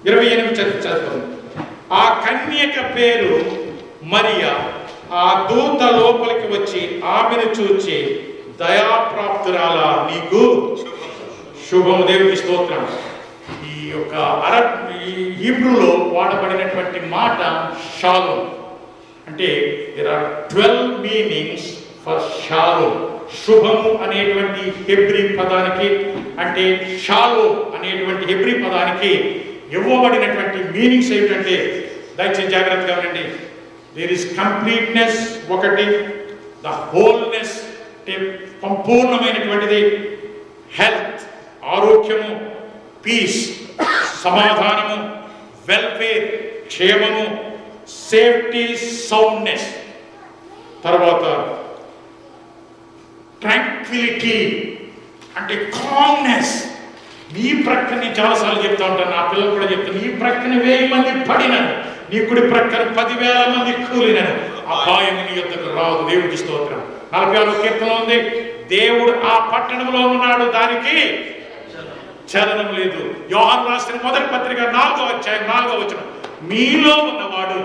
28 చదువుతుంది. ఆ కన్యక పేరు మరియా. ఆ దూత లోపలికి వచ్చి ఆమెను చూచి, దయాప్రాప్తురాలా, నీకు శుభము. దేవునికి స్తోత్రం. ఈ యొక్క హీబ్రూలో వాడబడినటువంటి మాట షాలోమ్. అంటే there are 12 meanings for shalom. శుభము అనేటువంటి హెబ్రీ పదానికి, అంటే షాలోమ్ అనేటువంటి హెబ్రీ పదానికి ఇవ్వబడినటువంటి మీనింగ్స్ ఏమిటంటే, దయచేసి జాగ్రత్తగా ఉండండి. దేర్ ఇస్ కంప్లీట్నెస్ ఒకటి, ద హోల్నెస్ అంటే సంపూర్ణమైనటువంటిది, హెల్త్ ఆరోగ్యము, పీస్ సమాధానము, వెల్ఫేర్ క్షేమము, సేఫ్టీ సౌండ్నెస్, తర్వాత ట్రాంక్విలిటీ అంటే కామ్నెస్. నీ ప్రక్కని చాలాసార్లు చెప్తా ఉంటాను, నా పిల్లలు కూడా చెప్తాను, నీ ప్రక్కన 1000 మంది పడినను, నీ కుడి ప్రక్కన 10,000 మంది కూలినను, అపాయం నీ యొద్దకు రాదు. దేవుడికి స్తోత్రం. 46వ కీర్తన ఉంది, దేవుడు ఆ పట్టణంలో ఉన్నాడు, దానికి చలనం లేదు. యోహాను రాసిన మొదటి పత్రిక 4వ అధ్యాయం 4వ వచనం, మీలో ఉన్నవాడు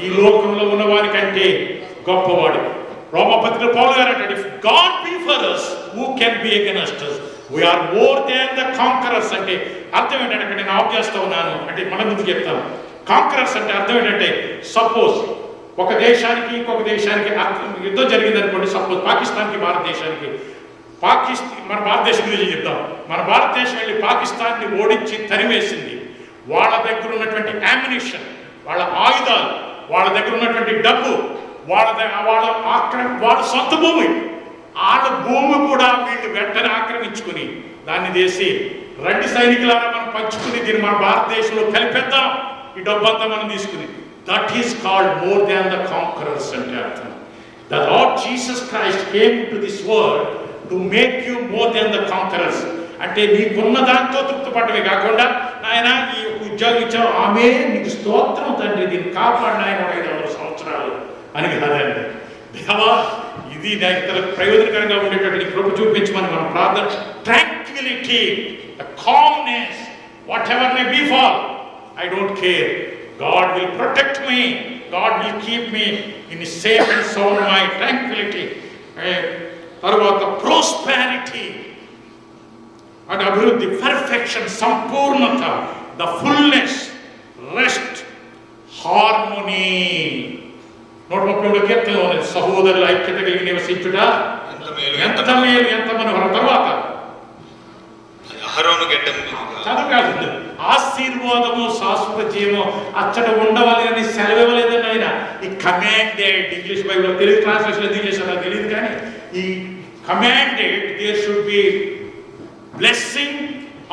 ఈ లోకంలో ఉన్నవాడి కంటే గొప్పవాడు. రోమపత్రిక పౌలు గారు అంటాడు, if God B for us, who can be against us? We are more than the conquerors. అంటే అర్థం ఏంటంటే, అక్కడ నేను ఆఫ్ చేస్తా ఉన్నాను అంటే మన ముందు చెప్తాను. కాంకరర్స్ అంటే అర్థం ఏంటంటే, సపోజ్ ఒక దేశానికి ఇంకొక దేశానికి యుద్ధం జరిగింది అనుకోండి, సపోజ్ పాకిస్తాన్కి భారతదేశానికి, మన భారతదేశం గురించి చెప్తాం. మన భారతదేశం వెళ్ళి పాకిస్తాన్ని ఓడించి తరివేసింది. వాళ్ళ దగ్గర ఉన్నటువంటి అమ్యునిషన్, వాళ్ళ ఆయుధాలు, వాళ్ళ దగ్గర ఉన్నటువంటి డబ్బు, వాళ్ళ సొంత భూమి, వాళ్ళ భూమి కూడా వీళ్ళు వెంటనే ఆక్రమించుకుని దాన్ని చేసి, రండి సైనికులారా మనం పంచుకుని దీన్ని మన భారతదేశంలో కలిపేద్దాం, ఈ డబ్బంతా మనం తీసుకుని. That is called more than the conquerors అంటే అర్థం. The lord Jesus Christ came to this world to make you more than the conquerors. అంటే నీకున్న దాంతో తృప్తిపడమే కాకుండా, నాయన ఈ ఉద్యోగం ఇచ్చావు, ఆమె నీకు స్తోత్రం తండ్రి, దీన్ని కాపాడిన ఆయన 500 సంవత్సరాలు అని కాదండి. దేవా, ఇది ఇతరులకు ప్రయోజనకరంగా ఉండేటటువంటి కృప చూపించమని మనం ప్రార్థన. Tranquillity, calmness, whatever may befall, I don't care, God will protect me, God will keep me in safe and sound mind. Tranquillity. తర్వాత ప్రోస్పారిటీ అంటే అభివృద్ధి, పర్ఫెక్షన్ సంపూర్ణత, ద ఫుల్నెస్, రెస్ట్, హార్మోనీ. 137వ కీర్తనలో ఉన్నది, సహోదరుల ఐక్యత కలిగి నివసించుట ఎంత మేలు, ఎంత మనోహరం. తర్వాత చదువు, ఆశీర్వాదము శాశ్వత జీవము అచ్చట ఉండవాలి అని సెలవివ్వలేదని ఆయన. ఈ కమాండెడ్, ఇంగ్లీష్ బైబిల్లో తెలుగు ట్రాన్స్లేషన్ ఎందుకు చేశారో తెలియదు, కానీ ఈ commanded there should be blessing,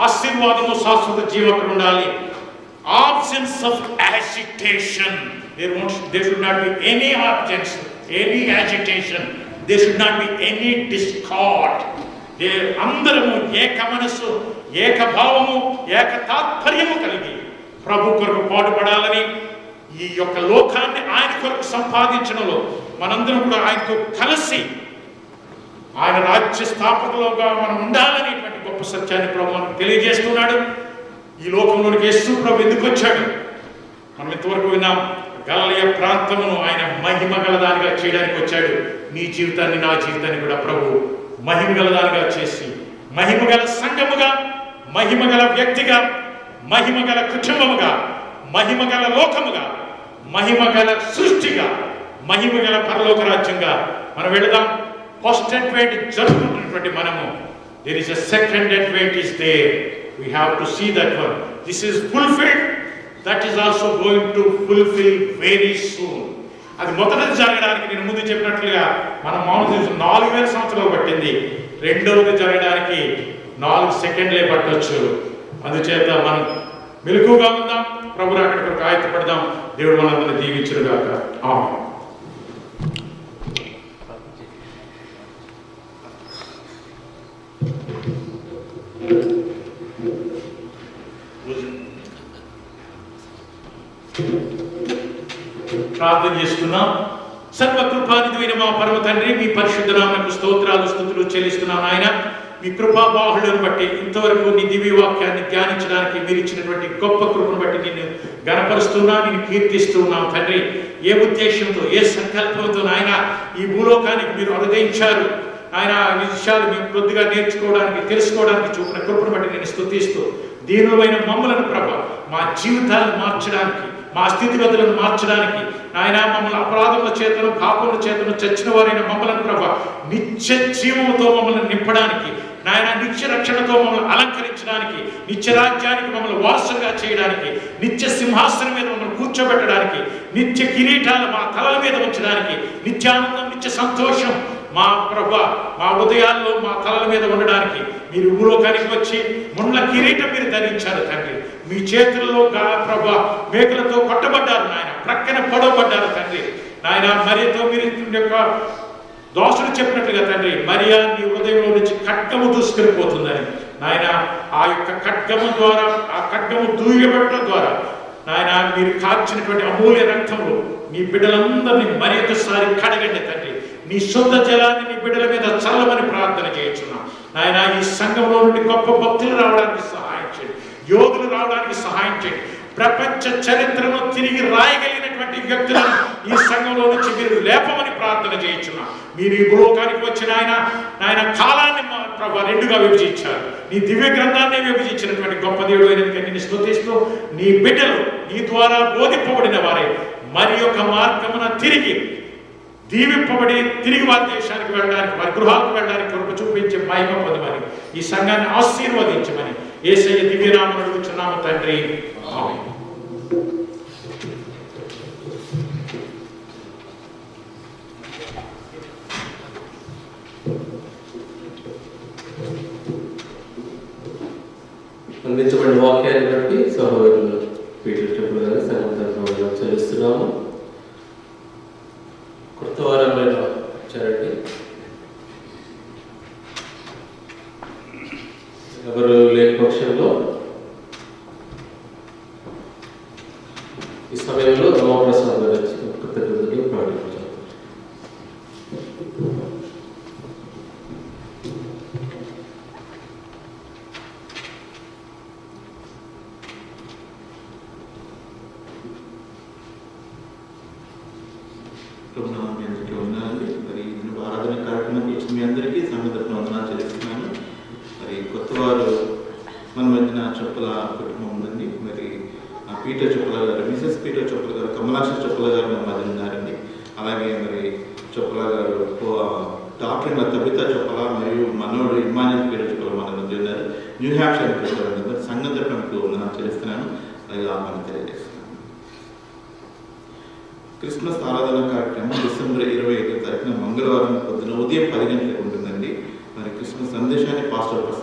ఆశీర్వాదము శాశ్వత జీవం అక్కడ ఉండాలి. Absence of agitation. There should not be any absence, any agitation. There should not be any discord. అందరము ఏక మనస్సు, ఏక భావము, ఏక తాత్పర్యము కలిగి ప్రభు కొరకు పాటుపడాలని, ఈ యొక్క లోకాన్ని ఆయన కొరకు సంపాదించడంలో మనందరం కూడా ఆయనతో కలిసి ఆయన రాజ్య స్థాపకులుగా మనం ఉండాలనేటువంటి గొప్ప సత్యాన్ని ప్రభు మనకు తెలియజేస్తున్నాడు. ఈ లోకంలోనికి యేసు ప్రభు ఎందుకు వచ్చాడు మనం ఇంతవరకు విన్నాం. గలిలయ ప్రాంతమును ఆయన మహిమ గలదానిగా చేయడానికి వచ్చాడు. నీ జీవితాన్ని, నా జీవితాన్ని కూడా ప్రభు మహిమ గలదానిగా చేసి, మహిమ గల సంఘముగా, మహిమ గల వ్యక్తిగా, మహిమ గల కుటుంబముగా, మహిమ గల లోకముగా, మహిమ గల సృష్టిగా, మహిమ గల పరలోక రాజ్యంగా మనం వెళదాం. ఫస్ట్ అడ్వెంట్ జరుగుతున్నటువంటి మనము, there is a second advent is there. We have to see that one. This is fulfilled. That is also going to fulfil very soon. అది మొదటిది జరగడానికి నేను ముందు చెప్పినట్లుగా మనం మామూలు 4000 సంవత్సరాలు పట్టింది, రెండవది జరగడానికి 4 సెకండ్లే పట్టవచ్చు. అందుచేత మనం మెలకుగా ఉందాం, ప్రభు అక్కడికి ఆయత్తపడదాం. దేవుడు మనందరినీ దీవించుగాక. ఆమేన్. ప్రార్థన చేసుకున్నాం. సర్వకృపానిధి మా పరమ తండ్రి, మీ పరిశుద్ధ నామమునకు స్తోత్రాలు స్తుతులు చెల్లిస్తున్నాం ఆయన. మీ కృపా బాహుళ్యం బట్టి ఇంతవరకు నీ దివ్య వాక్యాన్ని ధ్యానించడానికి మీరు ఇచ్చినటువంటి గొప్ప కృపను బట్టి నిన్ను గణపరుస్తున్నా, నిన్ను కీర్తిస్తున్నాం తండ్రి. ఏ ఉద్దేశంతో, ఏ సంకల్పంతో నాయన ఈ భూలోకానికి మీరు అనుదయించారు ఆయన, ఈ విషయాలు మేము కొద్దిగా నేర్చుకోవడానికి, తెలుసుకోవడానికి చూపిన కృపను బట్టి నేను స్తుతిస్తూ, దీనులైన మమ్మలను ప్రభ మా జీవితాలను మార్చడానికి, మా స్థితిగతులను మార్చడానికి నాయన, మమ్మల్ని అపరాధముల చేతను పాపముల చేతను చచ్చిన వారైన మమ్మల్ని ప్రభ నిత్య జీవముతో మమ్మల్ని నింపడానికి నాయన, నిత్య రక్షణతో మమ్మల్ని అలంకరించడానికి, నిత్య రాజ్యానికి మమ్మల్ని వారసులుగా చేయడానికి, నిత్య సింహాసనం మీద మమ్మల్ని కూర్చోబెట్టడానికి, నిత్య కిరీటాలు మా తలల మీద ఉంచడానికి, నిత్యానందం, నిత్య సంతోషం మా ప్రభ మా హృదయాల్లో మా తలల మీద ఉండడానికి మీరు భూలోకానికి వచ్చి ముండ్ల కిరీటం మీరు ధరించారు తండ్రి. మీ చేతుల్లో ప్రభ మేకలతో కొట్టబడ్డారు నాయన, ప్రక్కన పొడవబడ్డారు తండ్రి నాయన. మరియతో మీరు యొక్క దోషుడు చెప్పినట్లుగా తండ్రి, మరియా నీ హృదయంలో నుంచి ఖడ్గము దూసుకెళ్ళిపోతుందని నాయన, ఆ యొక్క ఖడ్గము ద్వారా, ఆ ఖడ్గము దూయబడటం ద్వారా నాయన మీరు కార్చినటువంటి అమూల్య రక్తములు నీ బిడ్డలందరినీ మరొకసారి కడగండి తండ్రి. నీ శుద్ధ జలాన్ని నీ బిడ్డల మీద చల్లమని ప్రార్థన చేయించున్నాం నాయన. ఈ సంఘంలో నుండి గొప్ప భక్తులు రావడానికి సహాయం చేయండి, యోగులు రావడానికి సహాయం చేయండి. ప్రపంచ చరిత్రను తిరిగి రాయగలిగినటువంటి వ్యక్తులను ఈ సంఘంలో నుంచి మీరు లేపమని ప్రార్థన చేయించున్నాం. మీరు ఈ భూలోకానికి వచ్చిన నాయన కాలాన్ని ప్రభా రెండుగా విభజించారు, నీ దివ్య గ్రంథాన్ని విభజించినటువంటి గొప్ప దేవుడు అయినందుకు నిన్ను స్తుతిస్తూ, నీ బిడ్డలు నీ ద్వారా బోధింపబడిన వారే మరి యొక్క మార్గమున తిరిగి దీవింపబడి తిరిగి వారి దేశానికి వెళ్ళడానికి, వారి గృహాలకు వెళ్ళడానికి కృప చూపించి మహిమ పొందమని, ఈ సంఘాన్ని ఆశీర్వదించమని యేసయ్య దివ్యనామమున అడుగుచున్నాము తండ్రి. ఆమేన్. అందించబడిన వాక్యాన్ని బట్టి సహోదరులు పీటర్ చెప్పులు గారు సంఘం చెల్లిస్తున్నాము. కొత్త వారంలో చేరండి. ఎవరు లేని పక్షంలో ఈ సమయంలో రమాప్రసాద్ గారు వచ్చి కృతజ్ఞతలు ప్రారంభించారు. మరి ఆరాధన కార్యక్రమానికి వచ్చిన మీ అందరికీ సంగతత్వం వందనాలు చెల్లిస్తున్నాను. మరి కొత్త వారు మన మధ్యన చొప్పల కుటుంబం ఉందండి. మరి పీటర్ చొప్పల గారు, మిసెస్ పీటర్ చొప్పల గారు, కమలాక్ష చొప్పల గారు మన మధ్య ఉన్నారండి. అలాగే మరి చొప్పల గారు డాక్టర్ తబితా చొప్పల మరియు మనోడు ఇమాన్యుల్ పీటర్ చొప్పల మన మధ్య ఉన్నారు. న్యూ హ్యాంప్షైర్ వచ్చారండి. మరి సంగతత్వంకు వందనాలు చెల్లిస్తున్నాను, అలాగే ఆహ్వానం తెలియజేస్తున్నాను. క్రిస్మస్ ఆరాధన కార్యక్రమం డిసెంబర్ 25వ తారీఖున మంగళవారం పొద్దున ఉదయం 10 గంటలకు ఉంటుందండి. మరి క్రిస్మస్ సందేశాన్ని పాస్టర్